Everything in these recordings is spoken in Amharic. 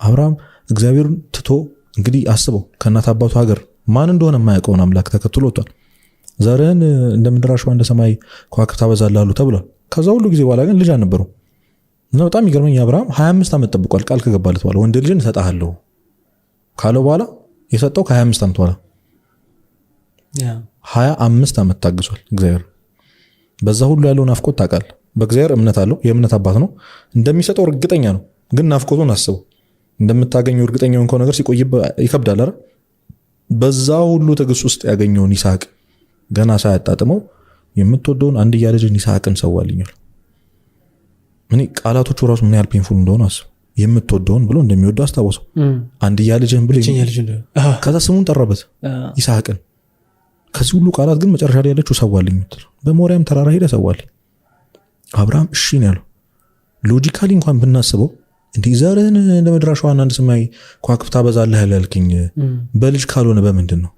አብርሃም እግዚአብሔርን ትቶ እንግዲህ አስበው ከእናት አባቱ ሀገር ማን እንደሆነ የማያውቀውን አምላክ ተከትሎ ወጥቷል። ዘርህን እንደ ምድር አሸዋ እንደ ሰማይ ከዋክብት አበዛልሃለሁ ተብሏል። ከዛ ሁሉ ጊዜ በኋላ ግን ልጅ አልነበረው እና በጣም ይገርመኝ አብርሃም 25 ዓመት ጠብቋል። ቃል ከገባለት በኋላ ወንድ ልጅን እሰጥሃለሁ ካለው በኋላ የሰጠው ከ25 ዓመት በኋላ 25 ዓመት ታግሷል እግዚአብሔር። በዛ ሁሉ ያለው ናፍቆት ታውቃለህ። በእግዚአብሔር እምነት አለው፣ የእምነት አባት ነው፣ እንደሚሰጠው እርግጠኛ ነው። ግን ናፍቆቱን አስበው እንደምታገኘው እርግጠኛውን ከሆነ ነገር ሲቆይ ይከብዳል አይደል? በዛ ሁሉ ትዕግስት ውስጥ ያገኘውን ይስሐቅ ገና ሳያጣጥመው የምትወደውን አንድያ ልጅን ይስሐቅን ሰዋልኛል። ምን ቃላቶቹ ራሱ ምን ያህል ፔንፉል እንደሆነ አስብ። የምትወደውን ብሎ እንደሚወደው አስታወሰው። አንድያ ልጅን ብሎ ከዛ ስሙን ጠራበት ይስሐቅን። ከዚህ ሁሉ ቃላት ግን መጨረሻ ላይ ያለችው ሰዋልኝ ምትል በሞሪያም ተራራ ሄደ ሰዋልኝ። አብርሃም እሺ ነው ያለው። ሎጂካሊ እንኳን ብናስበው እንዲህ ዘርህን እንደ ምድር አሸዋ እንደ ሰማይ ከዋክብት አበዛልህ ያልከኝ በልጅ ካልሆነ በምንድን ነው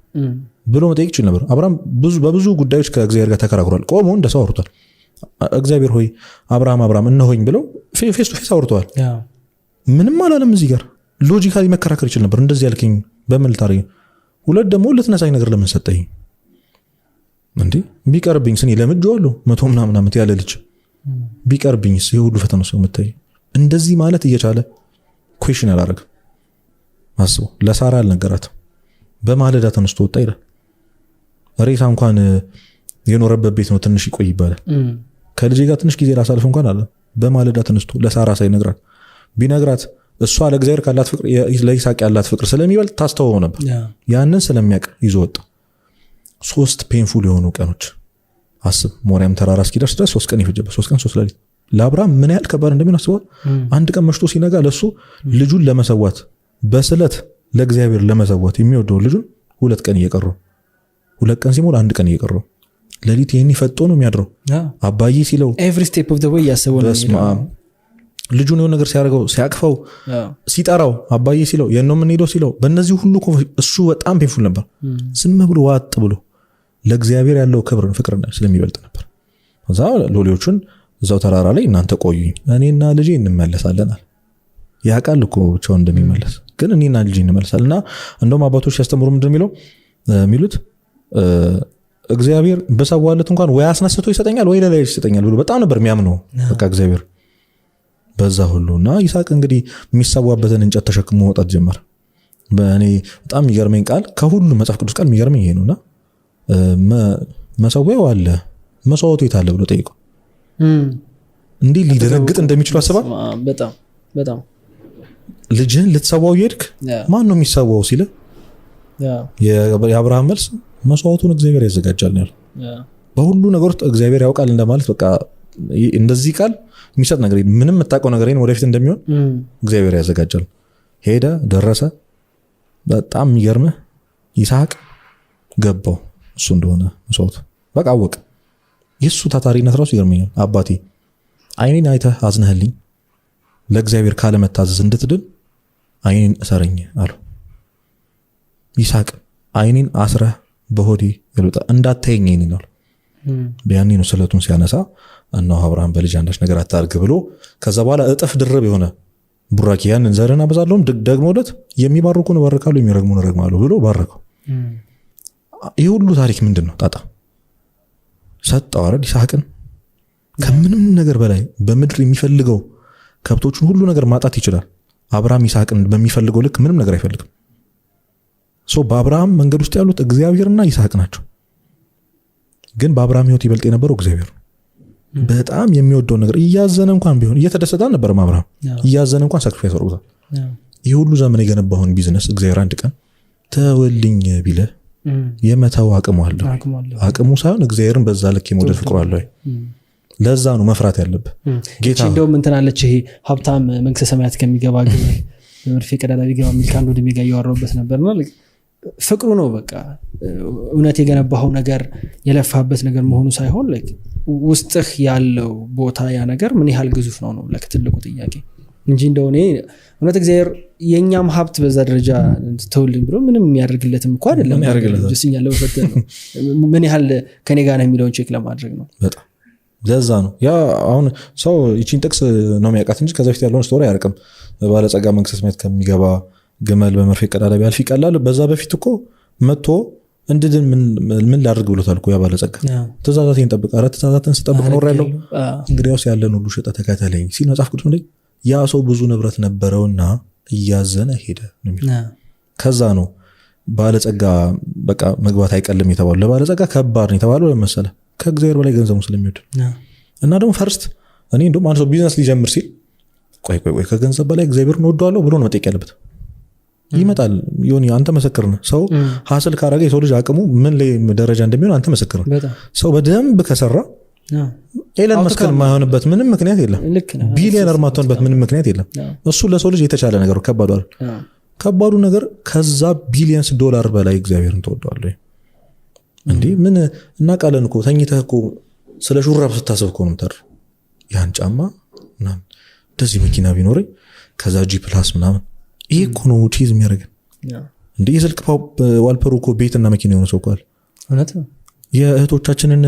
ብሎ መጠየቅ ይችል ነበር። አብርሃም በብዙ ጉዳዮች ከእግዚአብሔር ጋር ተከራክሯል። ቆሞ እንደ ሰው አውርቷል። እግዚአብሔር ሆይ አብርሃም እነሆኝ ብለው ፌስ ቱ ፌስ አውርተዋል። ምንም አላለም። እዚህ ጋር ሎጂካሊ መከራከር ይችል ነበር። እንደዚህ ያልከኝ በምን ልታረኝ? ሁለት ደግሞ ልትነሳኝ ነገር ለምን ሰጠኝ? እንዴ ቢቀርብኝ ስኒ ለምጄዋለሁ 100 ምናምን ዓመት ያለ ልጅ ቢቀርብኝስ የሁሉ ፈተና ነው የምታይ? እንደዚህ ማለት እየቻለ ኩዌሽን አላረገም። አስቡ። ለሳራ አልነገራትም። በማለዳ ተነስቶ ወጣ ይላል። ሬሳ እንኳን የኖረበት ቤት ነው ትንሽ ይቆይ ይባላል። ከልጅ ጋር ትንሽ ጊዜ ላሳልፍ እንኳን አለ። በማለዳ ተነስቶ ለሳራ ሳይነግራት ቢነግራት እሷ ለእግዚአብሔር ካላት ፍቅር ለይስሐቅ ያላት ፍቅር ስለሚበልጥ ታስተውለው ነበር። ያንን ስለሚያውቅ ይዞ ወጣ። 3 ፔንፉል የሆኑ ቀኖች አስብ። ሞሪያም ተራራ እስኪደርስ ድረስ 3 ቀን ይፈጀበት። 3 ቀን 3 ሌሊት ለአብርሃም ምን ያህል ከባድ እንደሚሆን አስበዋል። አንድ ቀን መሽቶ ሲነጋ ለሱ ልጁን ለመሰዋት በስለት ለእግዚአብሔር ለመሰዋት የሚወደው ልጁን 2 ቀን እየቀረው 2 ቀን ሲሞላ 1 ቀን እየቀረው ሌሊት ይሄን ይፈጦ ነው የሚያድረው። አባዬ ሲለው ኤቭሪ ስቴፕ ኦፍ ዘ ዌይ ያሰበው ነው። ልጁን የሆነ ነገር ሲያደርገው ሲያቅፈው ሲጠራው አባዬ ሲለው የነው ምን ሄዶ ሲለው በእነዚህ ሁሉ እሱ በጣም ፔንፉል ነበር። ዝም ብሎ ዋጥ ብሎ ለእግዚአብሔር ያለው ክብር ፍቅር ስለሚበልጥ ነበር። እዛ ሎሌዎቹን እዛው ተራራ ላይ እናንተ ቆዩኝ እኔና ልጄ እንመለሳለን አለ። ያውቃል እኮ ብቻውን እንደሚመለስ ግን እኔና ልጄ እንመለሳለን። እና እንደውም አባቶች ሲያስተምሩ ምንድነው የሚሉት እግዚአብሔር በሰዋለት እንኳን ወይ አስነስቶ ይሰጠኛል ወይ ለሌላ ይሰጠኛል ብሎ በጣም ነበር የሚያምነው በቃ እግዚአብሔር በዛ ሁሉና ይስሐቅ እንግዲህ የሚሰዋበትን እንጨት ተሸክሞ መውጣት ጀመረ። በእኔ በጣም የሚገርመኝ ቃል ከሁሉ መጽሐፍ ቅዱስ ቃል የሚገርመኝ ይሄ ነውና መሰዊያው አለ መስዋዕቱ የት አለ ብሎ ጠይቀው እንዲህ ሊደነግጥ እንደሚችሉ አስባል። በጣም ልጅህን ልትሰዋው ይሄድክ ማን ነው የሚሰዋው ሲል የአብርሃም መልስ መስዋዕቱን እግዚአብሔር ያዘጋጃል ነው። በሁሉ ነገር ውስጥ እግዚአብሔር ያውቃል እንደማለት በቃ እንደዚህ ቃል የሚሰጥ ነገር ምንም የምታውቀው ነገር ወደፊት እንደሚሆን እግዚአብሔር ያዘጋጃል። ሄደ ደረሰ። በጣም የሚገርምህ ይስሐቅ ገባው እሱ እንደሆነ መስዋዕቱ በቃ አወቀ። የሱ ታታሪነት ራሱ ይገርመኛል። አባቴ አይኔን አይተህ አዝነህልኝ ለእግዚአብሔር ካለመታዘዝ እንድትድን አይኔን እሰረኝ አለው። ይስሐቅ አይኔን አስረህ በሆዴ ይሉጣ እንዳታየኝ አይኔን አለው። ቢያኔ ነው ስለቱን ሲያነሳ እነሆ አብርሃም በልጅ አንዳች ነገር አታርግ ብሎ ከዛ በኋላ እጥፍ ድርብ የሆነ ቡራኪ ያንን ዘርህን አበዛለሁም ደግሞለት የሚባርኩን እባርካለሁ የሚረግሙን እረግማለሁ ብሎ ባረከው። ይህ ሁሉ ታሪክ ምንድን ነው? ጣጣ ሰጠው አይደል ይስሐቅን። ከምንም ነገር በላይ በምድር የሚፈልገው ከብቶቹን ሁሉ ነገር ማጣት ይችላል። አብርሃም ይስሐቅን በሚፈልገው ልክ ምንም ነገር አይፈልግም። በአብርሃም መንገድ ውስጥ ያሉት እግዚአብሔርና ይስሐቅ ናቸው። ግን በአብርሃም ህይወት ይበልጥ የነበረው እግዚአብሔር በጣም የሚወደው ነገር እያዘነ እንኳን ቢሆን እየተደሰተ ነበር። አብርሃም እያዘነ እንኳን ሳክሪፋይስ አድርጎታል። ይህ ሁሉ ዘመን የገነባውን ቢዝነስ እግዚአብሔር አንድ ቀን ተወልኝ ቢለ የመታው አቅሙ አለው። አቅሙ ሳይሆን እግዚአብሔርን በዛ ልክ የመውደድ ፍቅሩ አለው። ለዛ ነው መፍራት ያለብህ። ጌታ እንደውም እንትን አለች ይሄ ሀብታም መንግስተ ሰማያት ከሚገባ ግን በመርፌ ቀዳዳ ቢገባ ሚልካን ወደ ሚጋ ያወራበት ነበርና ፍቅሩ ነው። በቃ እውነት የገነባው ነገር የለፋበት ነገር መሆኑ ሳይሆን ውስጥህ ያለው ቦታ ያ ነገር ምን ያህል ግዙፍ ነው ነው ለትልቁ ጥያቄ እንጂ እንደሆነ እውነት እግዚአብሔር የኛም ሀብት በዛ ደረጃ ተውልኝ ብሎ ምንም የሚያደርግለትም እንኳን አይደለም። ጅስኛ ለፈተን ነው ምን ያህል ከኔ ጋር ነው የሚለውን ቼክ ለማድረግ ነው። በጣም ለዛ ነው ያ አሁን ሰው ይቺን ጥቅስ ነው የሚያውቃት እንጂ ከዛ በፊት ያለውን ስቶሪ አያርቅም። ባለጸጋ መንግስተ ሰማያት ከሚገባ ግመል በመርፌ ቀዳዳ ቢያልፍ ይቀላል። በዛ በፊት እኮ መጥቶ እንድድን ምን ላድርግ ብሎታል እኮ ያ ባለጸጋ። ትእዛዛቴን ጠብቅ፣ ኧረ ትእዛዛትን ስጠብቅ ኖር ያለው እንግዲያውስ ያለን ሁሉ ሽጠህ ተከተለኝ ሲል መጽሐፍ ቅዱስ እንደ ያ ሰው ብዙ ንብረት ነበረውና እያዘነ ሄደ ነው የሚለው። ከዛ ነው ባለጸጋ በቃ መግባት አይቀልም የተባለው። ለባለጸጋ ከባድ ነው የተባለው ለመሰለ ከእግዚአብሔር በላይ ገንዘቡን ስለሚወድ እና ደግሞ ፈርስት እኔ እንደውም አንድ ሰው ቢዝነስ ሊጀምር ሲል ቆይ ከገንዘብ በላይ እግዚአብሔርን እወደዋለሁ ብሎ ነው መጠየቅ ያለበት። ይመጣል ይሁን አንተ መሰክር ነህ። ሰው ሀስል ካረገ የሰው ልጅ አቅሙ ምን ላይ ደረጃ እንደሚሆን አንተ መሰክር ነህ። ሰው በደንብ ከሰራ ኤለን መስክ የማይሆንበት ምንም ምክንያት የለም። ቢሊዮነር ማትሆንበት ምንም ምክንያት የለም። እሱ ለሰው ልጅ የተቻለ ነገር ከባዱ ነገር ከዛ ቢሊየንስ ዶላር በላይ እግዚአብሔርን ትወደዋለህ እንዴ? ምን እናውቃለን እኮ ተኝተህ እኮ ስለ ሹራብ ስታስብ እኮ ነው የምታድር። ያን ጫማ ምናምን እንደዚህ መኪና ቢኖረኝ ከዛ ጂ ፕላስ ምናምን ይሄ እኮ ነው ቺዝ የሚያደርገን እንዴ? የስልክ ዋልፐሩ እኮ ቤትና መኪና የሆነ ሰው እኮ አለ። እውነት ነው። የእህቶቻችንን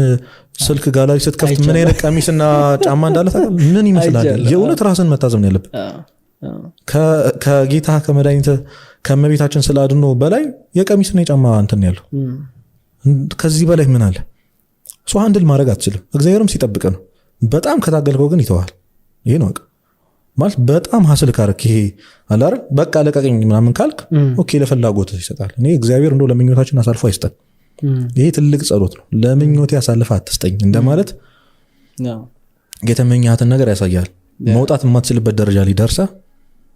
ስልክ ጋላሪ ስትከፍት ምን አይነት ቀሚስና ጫማ እንዳለ ታውቃለህ? ምን ይመስላል? የእውነት ራስን መታዘብ ነው ያለብህ። ከጌታ ከመድኃኒት ከመቤታችን ስላድኖ በላይ የቀሚስና የጫማ እንትን ያለው ከዚህ በላይ ምን አለ? ሰው አንድል ማድረግ አትችልም። እግዚአብሔርም ሲጠብቅ ነው። በጣም ከታገልከው ግን ይተዋል። ይሄ ነው ማለት በጣም ሀስል ካርክ ይሄ አላረ በቃ ለቀቀኝ ምናምን ካልክ ኦኬ ለፍላጎት ይሰጣል። እኔ እግዚአብሔር እንደው ለምኞታችን አሳልፎ አይስጠን። ይሄ ትልቅ ጸሎት ነው። ለምኞቴ አሳልፈ አትስጠኝ እንደማለት የተመኛትን ነገር ያሳያል። መውጣት የማትችልበት ደረጃ ላይ ደርሰህ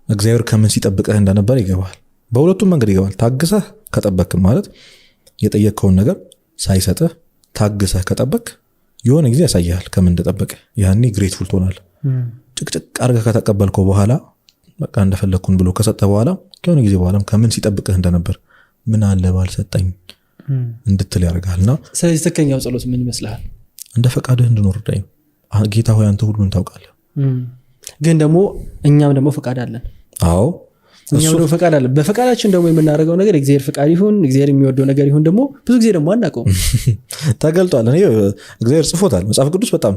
እግዚአብሔር ከምን ሲጠብቅህ እንደነበር ይገባል። በሁለቱም መንገድ ይገባል። ታግሰህ ከጠበቅ ማለት የጠየቅከውን ነገር ሳይሰጥህ ታግሰህ ከጠበቅ የሆነ ጊዜ ያሳያል ከምን እንደጠበቅህ። ያኔ ግሬትፉል ትሆናለህ። ጭቅጭቅ አድርገህ ከተቀበልከው በኋላ በቃ እንደፈለግኩን ብሎ ከሰጠ በኋላ ከሆነ ጊዜ በኋላ ከምን ሲጠብቅህ እንደነበር ምን አለ ባልሰጠኝ እንድትል ያደርጋልና ስለዚህ ትክክለኛው ጸሎት ምን ይመስልሃል? እንደ ፈቃድህ እንድኖር ዳይ ጌታ ሆይ አንተ ሁሉን ታውቃለህ። ግን ደግሞ እኛም ደግሞ ፈቃድ አለን። አዎ እኛም ደግሞ ፈቃድ አለን። በፈቃዳችን ደግሞ የምናደርገው ነገር እግዚአብሔር ፈቃድ ይሁን እግዚአብሔር የሚወደው ነገር ይሁን ደግሞ ብዙ ጊዜ ደግሞ አናውቀውም። ተገልጧል። እኔ እግዚአብሔር ጽፎታል መጽሐፍ ቅዱስ በጣም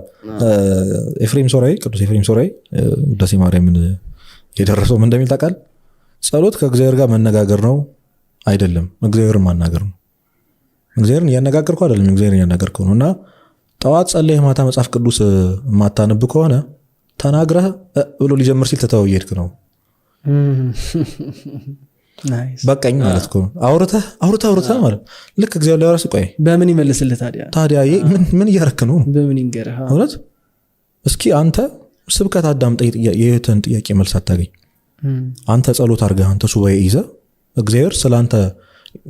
ኤፍሬም ሶራይ ቅዱስ ኤፍሬም ሶራይ ውዳሴ ማርያምን የደረሰው ምን እንደሚል ታውቃለህ? ጸሎት ከእግዚአብሔር ጋር መነጋገር ነው አይደለም እግዚአብሔርን ማናገር ነው። እግዚአብሔርን እያነጋገርከው አይደለም እግዚአብሔርን እያነጋገርከው ነው። እና ጠዋት ጸለይህ ማታ መጽሐፍ ቅዱስ ማታነብ ከሆነ ተናግረህ ብሎ ሊጀምር ሲል ተተው እየሄድክ ነው። በቃኝ ማለት እኮ አውርተህ ማለት ልክ እግዚአብሔር ላይ ራስ ቆይ በምን ይመልስልህ ታዲያ ምን እያረክ ነው? በምን ይንገርህ? እውነት እስኪ አንተ ስብከት አዳምጠህ የህይወትን ጥያቄ መልስ አታገኝ። አንተ ጸሎት አድርገህ አንተ ሱባኤ ይዘህ እግዚአብሔር ስለአንተ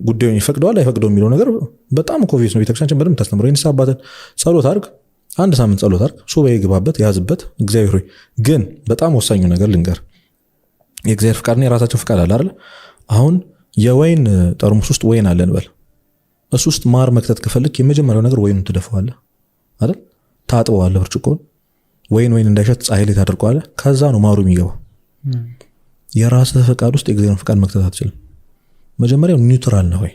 ጉዳዩን ይፈቅደዋል አይፈቅደውም የሚለው ነገር በጣም ኮቪስ ነው። ቤተክርስቲያን በደንብ ታስተምረው የንስሐ አባትን ጸሎት አድርግ፣ አንድ ሳምንት ጸሎት አድርግ፣ ሱባኤ ግባበት፣ ያዝበት። እግዚአብሔር ሆይ ግን በጣም ወሳኙ ነገር ልንገር፣ የእግዚአብሔር ፍቃድና የራሳቸው ፍቃድ አለ አይደል? አሁን የወይን ጠርሙስ ውስጥ ወይን አለ እንበል። እሱ ውስጥ ማር መክተት ከፈልክ የመጀመሪያው ነገር ወይኑን ትደፋዋለህ አይደል? ታጥበዋለህ ብርጭቆን። ወይን እንዳይሸት ፀሐይ ላይ ታደርገዋለህ። ከዛ ነው ማሩ የሚገባው። የራስህ ፍቃድ ውስጥ የእግዚአብሔርን ፍቃድ መክተት አትችልም። መጀመሪያው ኒውትራል ነው ወይ?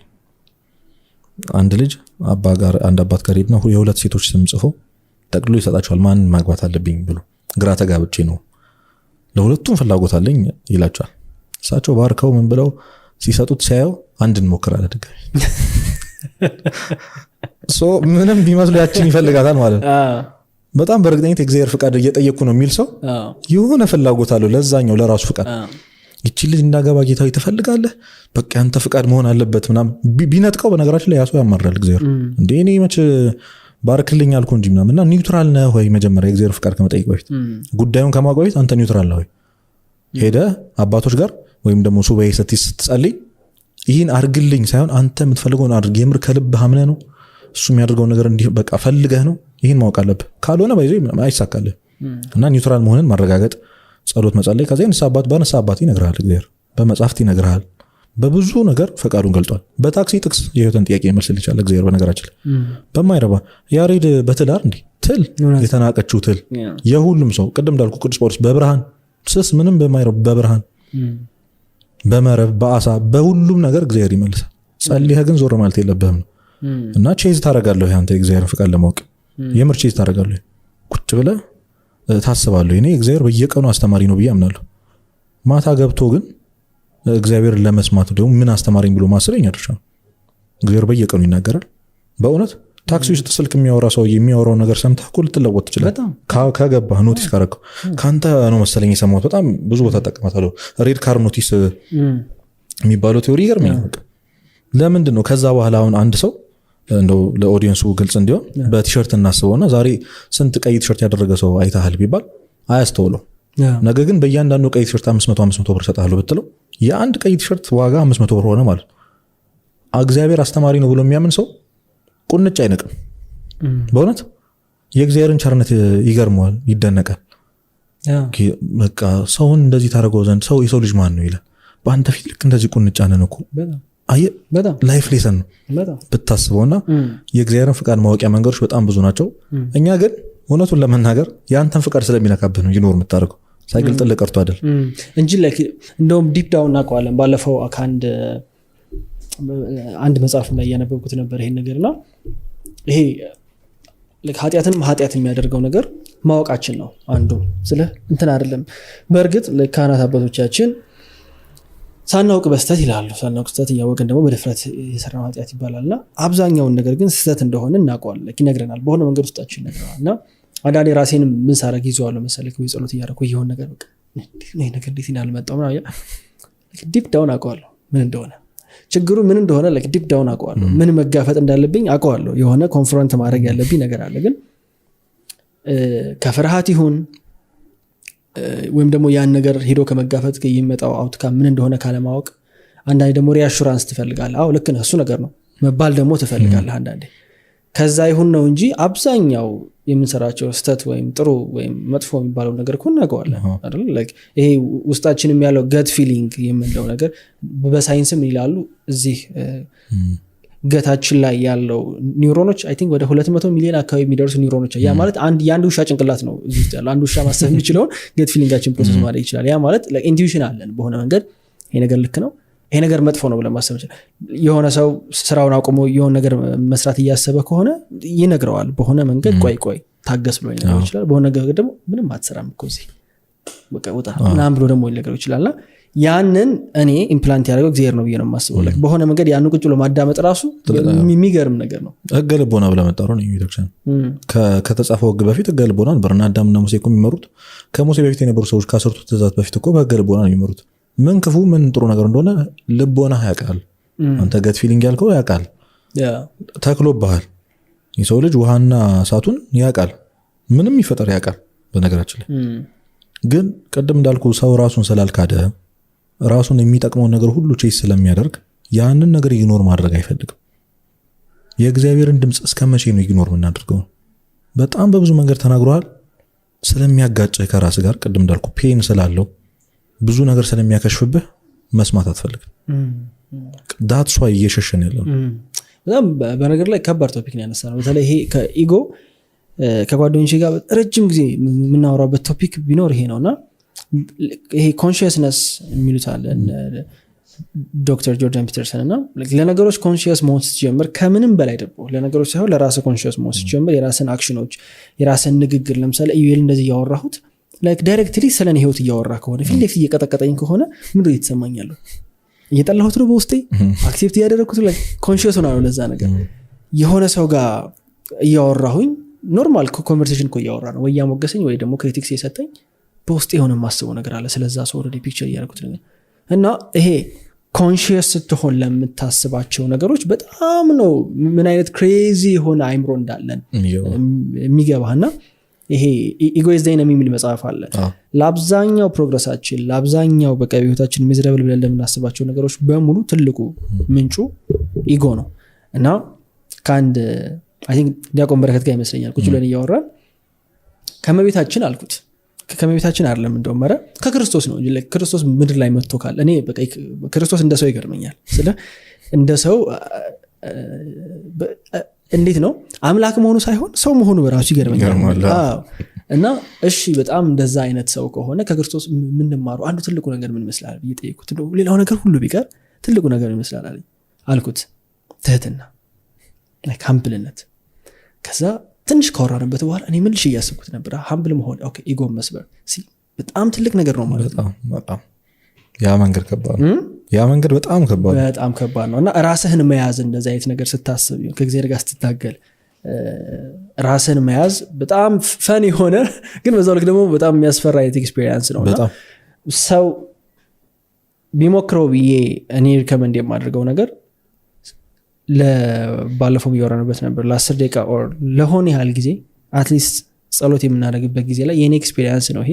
አንድ ልጅ አንድ አባት ጋር ሄድና የሁለት ሴቶች ስም ጽፎ ጠቅልሎ ይሰጣቸዋል። ማን ማግባት አለብኝ ብሎ ግራ ተጋብቼ ነው ለሁለቱም ፍላጎት አለኝ ይላቸዋል። እሳቸው ባርከው ምን ብለው ሲሰጡት ሲያየው አንድን ሞክራለህ ድጋሚ ምንም ቢመስሉ ያችን ይፈልጋታል ማለት ነው። በጣም በእርግጠኝነት የእግዚአብሔር ፍቃድ እየጠየቅኩ ነው የሚል ሰው የሆነ ፍላጎት አለው ለዛኛው ለራሱ ፍቃድ። ይቺ ልጅ እንዳገባ ጌታዊ ትፈልጋለህ፣ በቃ ያንተ ፍቃድ መሆን አለበት ምናምን ቢነጥቀው በነገራችን ላይ ያሱ ያማራል እግዚአብሔር እንዴ እኔ መች ባርክልኝ አልኩ እንጂ ምናምን። እና ኒውትራል ነህ ወይ? መጀመሪያ የእግዚአብሔር ፍቃድ ከመጠየቅ በፊት ጉዳዩን ከማወቅ በፊት አንተ ኒውትራል ነህ ወይ? ሄደህ አባቶች ጋር ወይም ደግሞ ሱባኤ ስትጸልይ ይህን አርግልኝ ሳይሆን አንተ የምትፈልገውን አድርግ። የምር ከልብህ አምነህ ነው እሱ የሚያደርገውን ነገር እንዲህ በቃ ፈልገህ ነው። ይህን ማወቅ አለብህ። ካልሆነ ባይዞ አይሳካልህ። እና ኒውትራል መሆንን ማረጋገጥ፣ ጸሎት መጸለይ። ከዚያ በንስሐ አባት ይነግርሃል እግዚአብሔር፣ በመጽሐፍት ይነግርሃል። በብዙ ነገር ፈቃዱን ገልጧል። በታክሲ ጥቅስ የህይወትን ጥያቄ ይመልስልህ ይችላል እግዚአብሔር። በነገራችን በማይረባ ያሬድ በትዳር እንዲህ ትል የተናቀችው ትል የሁሉም ሰው ቅድም እንዳልኩ ቅዱስ ጳውሎስ በብርሃን ስስ ምንም በማይረባ በብርሃን በመረብ በአሳ በሁሉም ነገር እግዚአብሔር ይመልሳል። ጸልየህ ግን ዞር ማለት የለብህም ነው። እና ቼዝ ታደርጋለህ አንተ የእግዚአብሔርን ፍቃድ ለማወቅ የምር ቼዝ ታደርጋለህ። ቁጭ ብለህ ታስባለህ። እኔ እግዚአብሔር በየቀኑ አስተማሪ ነው ብዬ አምናለሁ። ማታ ገብቶ ግን እግዚአብሔር ለመስማት ደግሞ ምን አስተማሪኝ ብሎ ማሰብ የኛ ድርሻ ነው። እግዚአብሔር በየቀኑ ይናገራል። በእውነት ታክሲ ውስጥ ስልክ የሚያወራ ሰው የሚያወራው ነገር ሰምተህ እኮ ልትለወጥ ትችላለህ። ከገባህ ኖቲስ ካረከው ካንተ ነው መሰለኝ የሰማሁት። በጣም ብዙ ቦታ ተጠቅማታለሁ። ሬድ ካር ኖቲስ የሚባለው ቲዮሪ ይገርመኛል። ለምንድን ነው ከዛ በኋላ አሁን አንድ ሰው እንደው ለኦዲየንሱ ግልጽ እንዲሆን በቲሸርት እናስበውና ዛሬ ስንት ቀይ ቲሸርት ያደረገ ሰው አይተሃል ቢባል አያስተውለው። ነገ ግን በእያንዳንዱ ቀይ ቲሸርት 500 ብር ሰጣለሁ ብትለው የአንድ ቀይ ቲሸርት ዋጋ 500 ብር ሆነ ማለት። እግዚአብሔር አስተማሪ ነው ብሎ የሚያምን ሰው ቁንጭ አይነቅም። በእውነት የእግዚአብሔርን ቸርነት ይገርመዋል፣ ይደነቃል። በቃ ሰውን እንደዚህ ታደርገው ዘንድ ሰው የሰው ልጅ ማን ነው ይላል። በአንተ ፊት ልክ እንደዚህ ቁንጫ ነን እኮ። አየህ ላይፍ ሌሰን ነው ብታስበውና የእግዚአብሔርን ፍቃድ ማወቂያ መንገዶች በጣም ብዙ ናቸው። እኛ ግን እውነቱን ለመናገር የአንተን ፍቃድ ስለሚነካብህ ነው ይኖር የምታደርገው ሳይግል ጥልቅ ቀርቶ አይደል እንጂ እንደውም ዲፕ ዳውን እናውቀዋለን። ባለፈው አንድ መጽሐፍ ላይ ያነበብኩት ነበር ይሄን ነገርና ይሄ ኃጢአትንም ኃጢአት የሚያደርገው ነገር ማወቃችን ነው አንዱ። ስለ እንትን አይደለም። በእርግጥ ለካህናት አባቶቻችን ሳናውቅ በስተት ይላሉ። ሳናውቅ በስተት እያወቅን ደግሞ በድፍረት የሰራው ኃጢአት ይባላልና አብዛኛውን ነገር ግን ስህተት እንደሆነ እናውቀዋለን። ይነግረናል፣ በሆነ መንገድ ውስጣችን ይነግረናልና አንዳንዴ ራሴንም ምን ሳረግ ይዘዋለሁ መሰለህ ወይ ጸሎት እያደረኩ ይሄን ነገር በቃ ይሄ ነገር እንዴት ያልመጣው ምናምን ዲፕ ዳውን አውቀዋለሁ ምን እንደሆነ ችግሩ ምን እንደሆነ ዲፕ ዳውን አውቀዋለሁ። ምን መጋፈጥ እንዳለብኝ አውቀዋለሁ። የሆነ ኮንፍሮንት ማድረግ ያለብኝ ነገር አለ። ግን ከፍርሃት ይሁን ወይም ደግሞ ያን ነገር ሄዶ ከመጋፈጥ የሚመጣው አውትካም ምን እንደሆነ ካለማወቅ አንዳንዴ ደግሞ ሪአሹራንስ ትፈልጋለህ። አዎ ልክ ነህ እሱ ነገር ነው መባል ደግሞ ትፈልጋለህ አንዳንዴ። ከዛ ይሁን ነው እንጂ አብዛኛው የምንሰራቸው ስተት ወይም ጥሩ ወይም መጥፎ የሚባለው ነገር እኮ እናውቀዋለን አይደል? ይሄ ውስጣችንም ያለው ገት ፊሊንግ የምንለው ነገር በሳይንስም ይላሉ እዚህ ገታችን ላይ ያለው ኒውሮኖች አይ ቲንክ ወደ 200 ሚሊዮን አካባቢ የሚደርሱ ኒውሮኖች። ያ ማለት የአንድ ውሻ ጭንቅላት ነው እዚህ ውስጥ ያለው። አንድ ውሻ ማሰብ የሚችለውን ገት ፊሊንጋችን ፕሮሰስ ማድረግ ይችላል። ያ ማለት ኢንቱዊሽን አለን በሆነ መንገድ ይሄ ነገር ልክ ነው ይሄ ነገር መጥፎ ነው ብለን ማሰብ ይችላል። የሆነ ሰው ስራውን አቁሞ የሆነ ነገር መስራት እያሰበ ከሆነ ይነግረዋል በሆነ መንገድ ቆይ ታገስ ብሎ ይነግረው ይችላል። በሆነ ነገር ደግሞ ምንም አትሰራም እኮ እዚህ በቃ ወጣ ምናምን ብሎ ደግሞ ይነግረው ይችላልና ያንን እኔ ኢምፕላንት ያደረገው እግዚአብሔር ነው ብዬ ነው የማስበው። በሆነ መንገድ ያንን ቁጭ ብሎ ማዳመጥ ራሱ የሚገርም ነገር ነው። ሕገ ልቦና ብለህ መጣረው ነው ቤተክርስቲያን ከተጻፈው ሕግ በፊት ሕገ ልቦና ነበርና አዳምና ሙሴ እኮ የሚመሩት ከሙሴ በፊት የነበሩ ሰዎች ከአስርቱ ትእዛዛት በፊት እኮ በሕገ ልቦና ነው የሚመሩት። ምን ክፉ ምን ጥሩ ነገር እንደሆነ ልቦና ያውቃል። አንተ ገት ፊሊንግ ያልከው ያውቃል፣ ተክሎብሃል። የሰው ልጅ ውሃና እሳቱን ያውቃል፣ ምንም ይፈጠር ያውቃል። በነገራችን ላይ ግን ቅድም እንዳልኩ ሰው ራሱን ስላልካደ ራሱን የሚጠቅመውን ነገር ሁሉ ቼስ ስለሚያደርግ ያንን ነገር ኢግኖር ማድረግ አይፈልግም። የእግዚአብሔርን ድምፅ እስከመቼ ነው ኢግኖር የምናደርገው? በጣም በብዙ መንገድ ተናግሯል። ስለሚያጋጭህ ከራስ ጋር ቅድም እንዳልኩ ፔን ስላለው ብዙ ነገር ስለሚያከሽፍብህ መስማት አትፈልግም። ዳትስ ዋይ እየሸሸን ያለው በጣም በነገር ላይ ከባድ ቶፒክ ነው ያነሳነው። በተለይ ይሄ ከኢጎ ከጓደኞቼ ጋር ረጅም ጊዜ የምናወራበት ቶፒክ ቢኖር ይሄ ነውና ይሄ ኮንሽየስነስ የሚሉት አለ ዶክተር ጆርዳን ፒተርሰን እና ለነገሮች ኮንሽየስ መሆን ስትጀምር ከምንም በላይ ደግሞ ለነገሮች ሳይሆን ለራስህ ኮንሽየስ መሆን ስትጀምር የራስን አክሽኖች የራስን ንግግር ለምሳሌ ኢዩኤል እንደዚህ እያወራሁት ዳይሬክትሊ ስለኔ ህይወት እያወራ ከሆነ ፊት ለፊት እየቀጠቀጠኝ ከሆነ ምንድነው እየተሰማኛለሁ? እየጠላሁት ነው በውስጤ አክሴፕት እያደረግኩት ኮንሽየስ ሆናለሁ ለዛ ነገር። የሆነ ሰው ጋር እያወራሁኝ ኖርማል ኮንቨርሴሽን እኮ እያወራ ነው ወይ ያሞገሰኝ ወይ ደግሞ ክሪቲክስ የሰጠኝ በውስጤ የሆነ ማስበው ነገር አለ ስለዛ ሰው ኦልሬዲ ፒክቸር እያደረኩት ነገር እና ይሄ ኮንሽየስ ስትሆን ለምታስባቸው ነገሮች በጣም ነው ምን አይነት ክሬዚ የሆነ አይምሮ እንዳለን የሚገባህና ይሄ ኢጎይስ ዳይናሚ የሚል መጽሐፍ አለ። ለአብዛኛው ፕሮግረሳችን ለአብዛኛው በቃ ህይወታችን ሚዝራብል ብለን ለምናስባቸው ነገሮች በሙሉ ትልቁ ምንጩ ኢጎ ነው እና ከአንድ አይ ቲንክ ዲያቆን በረከት ጋር ይመስለኛል ቁጭ ብለን እያወራን ከመቤታችን አልኩት ከመቤታችን አይደለም እንደውም መረ ከክርስቶስ ነው እንጂ ክርስቶስ ምድር ላይ መጥቶ ካለ እኔ በቃ ክርስቶስ እንደ ሰው ይገርመኛል። ስለ እንደ ሰው እንዴት ነው አምላክ መሆኑ ሳይሆን ሰው መሆኑ በራሱ ይገርመኛል። እና እሺ በጣም እንደዛ አይነት ሰው ከሆነ ከክርስቶስ ምን እንማረው? አንዱ ትልቁ ነገር ምን ይመስላል ብዬ ነው ሌላው ነገር ሁሉ ቢቀር ትልቁ ነገር ምን ይመስላል አልኩት ትህትና፣ ሁምብልነት። ከዛ ትንሽ ካወራንበት በኋላ እኔ ምልሽ እያስብኩት ነበር ሀምብል መሆን ኢጎ መስበር በጣም ትልቅ ነገር ነው ማለት ነው። በጣም ያ መንገድ ከባድ ነው። ያ መንገድ በጣም ከባድ ነው እና ራስህን መያዝ እንደዚህ አይነት ነገር ስታስብ ከእግዚአብሔር ጋር ስትታገል ራስህን መያዝ በጣም ፈን የሆነ ግን በዛው ልክ ደግሞ በጣም የሚያስፈራ ኤክስፒሪየንስ ነው እና ሰው ቢሞክረው ብዬ እኔ ሪከመንድ የማደርገው ነገር ባለፈው እያወራንበት ነበር ለ10 ደቂቃ ኦር ለሆነ ያህል ጊዜ አትሊስት ጸሎት የምናደርግበት ጊዜ ላይ የኔ ኤክስፒሪየንስ ነው ይሄ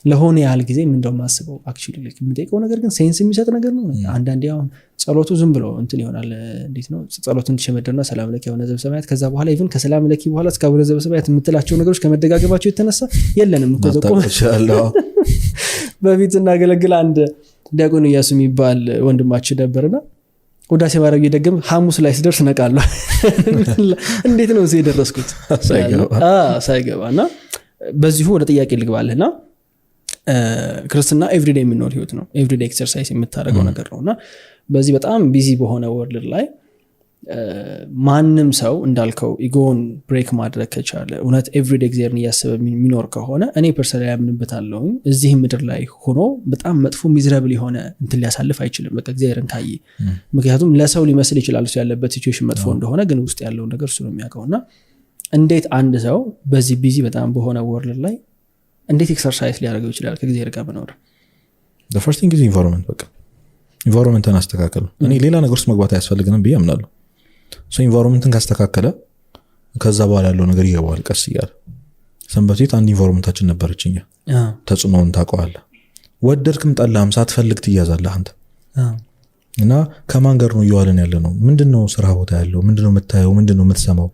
ለሆነ ያህል ጊዜ ምን እንደማስበው አክቹሊ ላይክ የምጠይቀው ነገር ግን ሴንስ የሚሰጥ ነገር ነው። አንዳንዴ አሁን ጸሎቱ ዝም ብሎ እንትን ይሆናል እንዴት ነው ጸሎቱን ተሸመደና ሰላም ለኪ አቡነ ዘበሰማያት ከዛ በኋላ ኢቭን ከሰላም ለኪ በኋላ እስከ አቡነ ዘበሰማያት የምትላቸው ነገሮች ከመደጋገባቸው የተነሳ የለንም እኮ ዘቆም በፊት እናገለግል አንድ ዲያቆን ኢያሱ የሚባል ወንድማችን ነበርና ወዳሴ ማረግ እየደገም ሐሙስ ላይ ሲደርስ ነቃለሁ እንዴት ነው እዚህ የደረስኩት ሳይገባና በዚሁ ወደ ጥያቄ ልግባለህና ክርስትና ኤቭሪዴይ የሚኖር ህይወት ነው ኤቭሪዴይ ኤክሰርሳይዝ የምታደርገው ነገር ነውና በዚህ በጣም ቢዚ በሆነ ወርልድ ላይ ማንም ሰው እንዳልከው ኢጎን ብሬክ ማድረግ ከቻለ እውነት ኤቭሪዴይ እግዚአብሔርን እያሰበ የሚኖር ከሆነ እኔ ፐርሰናሊ ያምንበታለሁ እዚህ ምድር ላይ ሆኖ በጣም መጥፎ ሚዝራብል የሆነ እንትን ሊያሳልፍ አይችልም በቃ እግዚአብሔርን ካየ ምክንያቱም ለሰው ሊመስል ይችላል እሱ ያለበት ሲቹዌሽን መጥፎ እንደሆነ ግን ውስጥ ያለው ነገር እሱ ነው የሚያውቀውና እንዴት አንድ ሰው በዚህ ቢዚ በጣም በሆነ ወርልድ ላይ እንዴት ኤክሰርሳይዝ ሊያደርገው ይችላል ከእግዚአብሔር ጋር መኖር? the first thing is environment በቃ ኢንቫይሮንመንትን አስተካከል እኔ ሌላ ነገር ውስጥ መግባት አያስፈልግንም ብዬ አምናለሁ ሶ ኢንቫይሮንመንትን ካስተካከለ ከዛ በኋላ ያለው ነገር ይገባዋል ቀስ እያለ ሰንበት ቤት አንድ ኢንቫይሮንመንታችን ነበረችኛ ተጽዕኖውን ታውቀዋለህ ወደድክም ጠላህም ሳትፈልግ ትያዛለህ አንተ እና ከማን ጋር ነው እየዋለን ያለ ነው ምንድነው ስራ ቦታ ያለው ምንድነው የምታየው ምንድነው የምትሰማው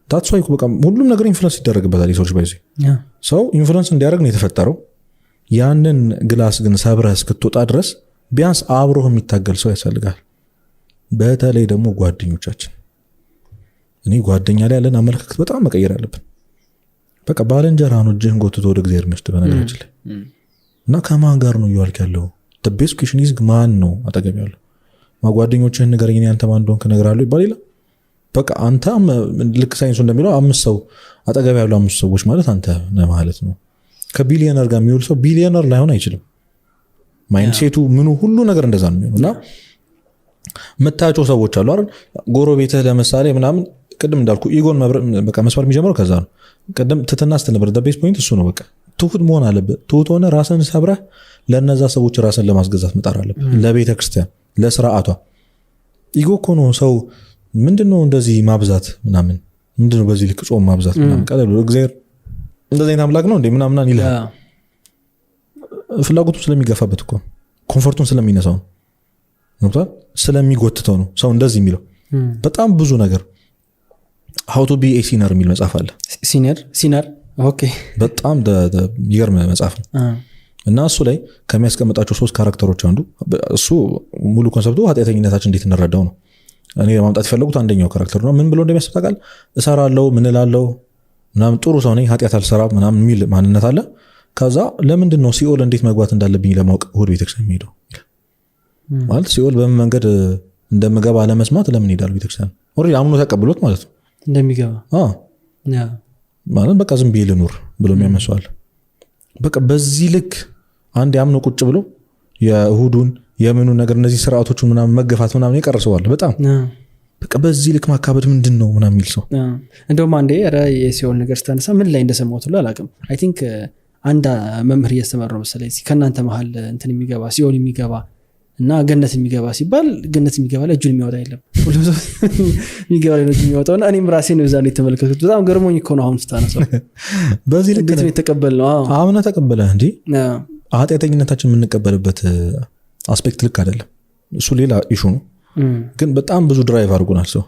ታትስ ዋይ በቃ ሁሉም ነገር ኢንፍሉዌንስ ይደረግበታል የሰዎች ባይዘ ሰው ኢንፍሉዌንስ እንዲያደርግ ነው የተፈጠረው ያንን ግላስ ግን ሰብረህ እስክትወጣ ድረስ ቢያንስ አብሮህ የሚታገል ሰው ያስፈልጋል በተለይ ደግሞ ጓደኞቻችን እኔ ጓደኛ ላይ ያለን አመለካከት በጣም መቀየር አለብን በቃ ባልንጀራ ነው እጅህን ጎትቶ ወደ እግዚአብሔር መስጥ በነገራችን ላይ እና ከማን ጋር ነው እየዋልክ ያለው the best question is ማን ነው አጠገብ ያለው ማጓደኞችህን ንገረኝ እኔ አንተ ማን እንደሆንክ እነግርሃለሁ ይባል ይላል በቃ አንተ ልክ ሳይንሱ እንደሚለው 5 ሰው አጠገብ ያለው 5 ሰዎች ማለት አንተ ነህ ማለት ነው ከቢሊየነር ጋር የሚውል ሰው ቢሊየነር ላይሆን አይችልም ማይንድሴቱ ምኑ ሁሉ ነገር እንደዛ ነው እና መታቸው ሰዎች አሉ አይደል ጎረቤትህ ለምሳሌ ምናምን ቅድም እንዳልኩ ኢጎን በቃ መስፈር የሚጀምረው ከዛ ነው ቅድም ትትና ስትነበር the best point እሱ ነው በቃ ትሁት መሆን አለበት ትሁት ሆነ ራስን ሰብረህ ለነዛ ሰዎች ራስን ለማስገዛት መጣር አለበት ለቤተ ክርስቲያን ለስርዓቷ ኢጎ እኮ ነው ሰው ምንድነው እንደዚህ ማብዛት ምናምን ምንድነው በዚህ ልክ ጾም ማብዛት ምናምን ቀለሉ እግዚአብሔር እንደዚህ አይነት አምላክ ነው እንዴ ምናምን ይላል ፍላጎቱ ስለሚገፋበት እኮ ኮምፎርቱን ስለሚነሳው ነው ስለሚጎትተው ነው ሰው እንደዚህ የሚለው በጣም ብዙ ነገር how to be a sinner የሚል መጽሐፍ አለ ሲነር ኦኬ በጣም ይገርም መጽሐፍ ነው እና እሱ ላይ ከሚያስቀምጣቸው 3 ካራክተሮች አንዱ እሱ ሙሉ ኮንሰፕቱ ኃጢአተኝነታችን እንዴት እንረዳው ነው እኔ ለማምጣት የፈለጉት አንደኛው ካራክተር ነው ምን ብሎ እንደሚያስፈታቃል እሰራለሁ ምን እላለሁ ምናምን ጥሩ ሰው ነኝ ኃጢአት አልሰራም ምናምን የሚል ማንነት አለ ከዛ ለምንድነው ሲኦል እንዴት መግባት እንዳለብኝ ለማወቅ እሁድ ቤተክርስቲያን የሚሄደው ማለት ሲኦል በምን መንገድ እንደምገባ ለመስማት ለምን ይሄዳል ቤተክርስቲያን ኦሬዲ አምኖ ተቀብሎት ማለት ነው እንደሚገባ ማለት በቃ ዝም ብዬ ልኑር ብሎ የሚያመሰዋል በቃ በዚህ ልክ አንድ ያምኖ ቁጭ ብሎ የእሁዱን የምኑን ነገር እነዚህ ስርዓቶቹን ምናምን መገፋት ምናምን ይቀርሰዋል በጣም በቃ በዚህ ልክ ማካበድ ምንድነው ምናምን የሚል ሰው እንደውም አንዴ የሲኦል ነገር ስታነሳ ምን ላይ እንደሰማሁት ሁሉ አላውቅም አይ ቲንክ አንድ መምህር እያስተማረ ነው መሰለኝ ከእናንተ መሀል እንትን የሚገባ ሲኦል የሚገባ እና ገነት የሚገባ ሲባል ገነት የሚገባ ላይ እጁን የሚያወጣ የለም ሁሉም ሰው የሚገባ ላይ እጁን የሚያወጣውና እኔም ራሴ ነው እዛ ላይ ተመልከቱት በጣም ገርሞኝ እኮ ነው አሁን ስታነሳው በዚህ ልክ ነው የተቀበልነው አሁን ተቀበለ እንዴ ኃጢአተኝነታችን የምንቀበልበት አስፔክት ልክ አይደለም እሱ ሌላ ኢሹ ነው ግን በጣም ብዙ ድራይቭ አድርጎናል ሰው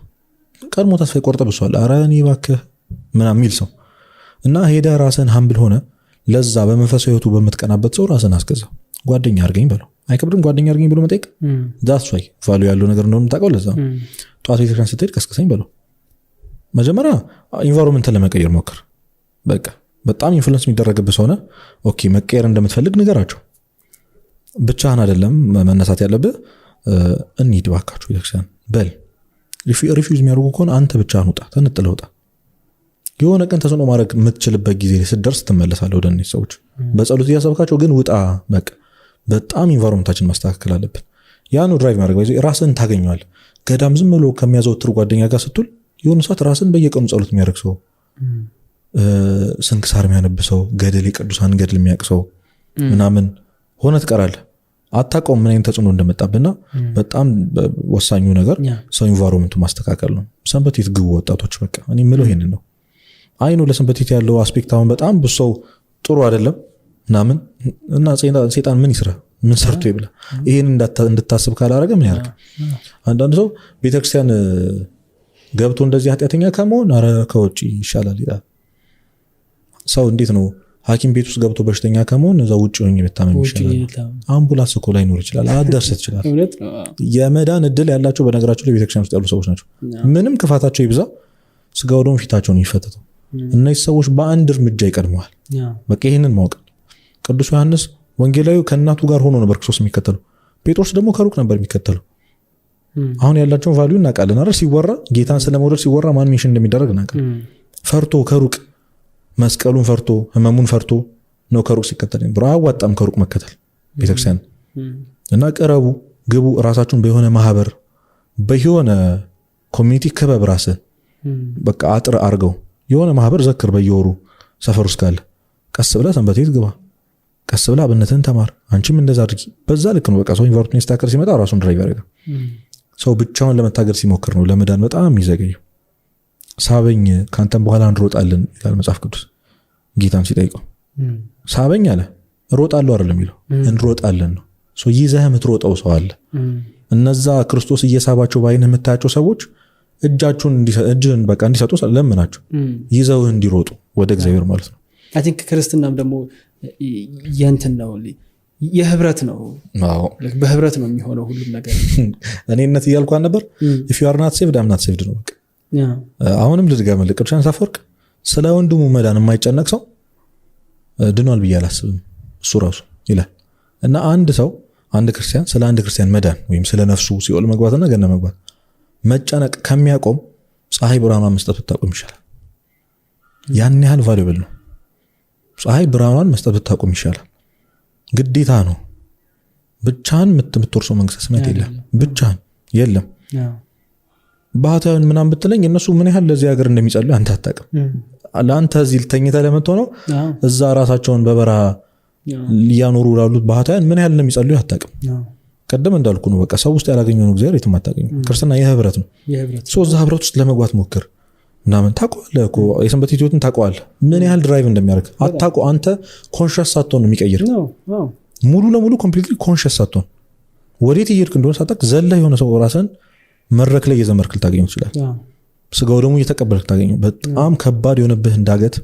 ቀድሞ ተስፋ ይቆርጠብሷል ኧረ እኔ እባክህ ምናምን የሚል ሰው እና ሄደህ ራስን ሀምብል ሆነ ለዛ በመንፈሳዊ ህይወቱ በምትቀናበት ሰው ራስን አስገዛ ጓደኛ አድርገኝ በለው አይከብድም ጓደኛ አድርገኝ ብሎ መጠየቅ that's why value ያለው ነገር እንደሆነ ታውቀው ለዛ ጧት ቤተክርስቲያን ስትሄድ ቀስቀሰኝ በለው መጀመሪያ ኢንቫይሮንመንትን ለመቀየር ሞክር በቃ በጣም ኢንፍሉዌንስ የሚደረግብህ ሆነ ኦኬ መቀየር እንደምትፈልግ ንገራቸው ብቻህን አይደለም መነሳት ያለብህ እንሂድ ባካችሁ ቤተክርስቲያን በል ሪፊውዝ የሚያደርጉ ከሆነ አንተ ብቻህን ውጣ ተነጥለህ ውጣ የሆነ ቀን ተጽዕኖ ማድረግ የምትችልበት ጊዜ ስትደርስ ትመለሳለህ ወደ እነዚህ ሰዎች። በጸሎት እያሰብካቸው ግን ውጣ። በቃ በጣም ኢንቫይሮንመንታችን ማስተካከል አለብን። ያ ነው ድራይቭ ማድረግ ራስን ታገኘዋለህ። ገዳም ዝም ብሎ ከሚያዘወትር ጓደኛ ጋር ስትውል የሆነ ሰዓት ራስን በየቀኑ ጸሎት የሚያደርግ ሰው፣ ስንክሳር የሚያነብ ሰው፣ ገድል የቅዱሳን ገድል የሚያውቅ ሰው ምናምን ሆነ ትቀራለህ። አታውቀውም ምን አይነት ተጽዕኖ እንደመጣብና በጣም ወሳኙ ነገር ሰው ኢንቫይሮንመንቱ ማስተካከል ነው። ሰንበት ቤት ግቡ ወጣቶች። በቃ እኔ የምለው ይሄንን ነው። አይኑ ለሰንበት ቤት ያለው አስፔክት አሁን በጣም ብዙ ሰው ጥሩ አይደለም ምናምን እና ሴጣን ምን ይስራ ምን ሰርቶ ይብላ ይሄን እንድታስብ ካላረገ ምን ያርግ? አንዳንድ ሰው ቤተክርስቲያን ገብቶ እንደዚህ ኃጢአተኛ ከመሆን አረ ከውጪ ይሻላል ይላል። ሰው እንዴት ነው ሐኪም ቤት ውስጥ ገብቶ በሽተኛ ከመሆን እዛ ውጪ ሆኜ መታመም ይሻላል? አምቡላንስ እኮ ላይኖር ይችላል፣ አዳርስ ይችላል። የመዳን እድል ያላቸው በነገራቸው ላይ ቤተክርስቲያን ውስጥ ያሉ ሰዎች ናቸው። ምንም ክፋታቸው ይብዛ ስጋው ደግሞ ፊታቸውን ይፈተተው። እነዚህ ሰዎች በአንድ እርምጃ ይቀድመዋል። በቃ ይሄንን ማወቅ። ቅዱስ ዮሐንስ ወንጌላዊ ከእናቱ ጋር ሆኖ ነበር ክርስቶስ የሚከተለው። ጴጥሮስ ደግሞ ከሩቅ ነበር የሚከተለው። አሁን ያላቸውን ቫልዩ እናውቃለን አይደል? ሲወራ ጌታን ስለመውደድ ሲወራ ማን ሜንሽን እንደሚደረግ እናውቃለን። ፈርቶ ከሩቅ መስቀሉን ፈርቶ ህመሙን ፈርቶ ነው ከሩቅ ሲከተል ነበር። አያዋጣም ከሩቅ መከተል ቤተክርስቲያን እና ቀረቡ ግቡ ራሳችሁን በየሆነ ማህበር በየሆነ ኮሚኒቲ ክበብ ራስህ በቃ አጥር አርገው የሆነ ማህበር ዘክር በየወሩ ሰፈር ውስጥ ካለ ቀስ ብላ ሰንበት ቤት ግባ፣ ቀስ ብላ አብነትን ተማር። አንቺም እንደዛ አድርጊ። በዛ ልክ ነው በቃ ሰው ኢንቫይሮንመንት ስታከር ሲመጣ ራሱን ድራይቭ ያደርጋል። ሰው ብቻውን ለመታገል ሲሞክር ነው ለመዳን በጣም የሚዘገየው። ሳበኝ ካንተም በኋላ እንሮጣለን ይላል መጽሐፍ ቅዱስ። ጌታን ሲጠይቀው ሳበኝ አለ። እሮጣለሁ አይደለም የሚለው እንሮጣለን ነው። ሰው ይዘህ የምትሮጠው ሰው አለ። እነዛ ክርስቶስ እየሳባቸው በአይንህ የምታያቸው ሰዎች እጅህን በቃ እንዲሰጡ ለምናቸው ይዘውህ እንዲሮጡ ወደ እግዚአብሔር ማለት ነው። አይ ቲንክ ክርስትናም ደግሞ የእንትን ነው የህብረት ነው። በህብረት ነው የሚሆነው ሁሉም ነገር። እኔነት እያልኳን ነበር if you are not saved I'm not saved ነው በቃ። አሁንም ልድገምልህ ቅዱስ ዮሐንስ አፈወርቅ ስለ ወንድሙ መዳን የማይጨነቅ ሰው ድኗል ብዬ አላስብም እሱ ራሱ ይላል። እና አንድ ክርስቲያን ስለ አንድ ክርስቲያን መዳን ወይም ስለ ነፍሱ ሲኦል መግባትና ገነት መግባት መጨነቅ ከሚያቆም ፀሐይ ብርሃኗን መስጠት ብታቆም ይሻላል። ያን ያህል ቫልዩብል ነው። ፀሐይ ብርሃኗን መስጠት ብታቆም ይሻላል። ግዴታ ነው። ብቻህን የምትወርሰው መንግስተ ሰማያት የለም። ብቻህን የለም። ባህታውያን ምናምን ብትለኝ እነሱ ምን ያህል ለዚህ ሀገር እንደሚጸልዩ አንተ አታውቅም። ለአንተ እዚህ ልተኝተህ ለምትሆነው እዛ ራሳቸውን በበረሃ ሊያኖሩ ላሉት ባህታውያን ምን ያህል እንደሚጸልዩ አታውቅም። ቀደም እንዳልኩ ነው በቃ ሰው ውስጥ ያላገኘው እግዚአብሔር የትም አታገኙ። ክርስትና የህብረት ነው። እዛ ህብረት ውስጥ ለመግባት ሞክር ምናምን ታውቀዋለህ እኮ የሰንበት ህይወትን ታውቀዋለህ ምን ያህል ድራይቭ እንደሚያደርግ አታውቀው። አንተ ኮንሽስ ሳትሆን ነው የሚቀይር። ሙሉ ለሙሉ ኮምፕሊትሊ ኮንሽስ ሳትሆን ወዴት እየሄድክ እንደሆነ ሳታውቅ ዘለህ የሆነ ሰው ራስን መድረክ ላይ እየዘመርክ ልታገኘው ይችላል። ስጋው ደግሞ እየተቀበልክ ታገኘው። በጣም ከባድ የሆነብህ እንዳገት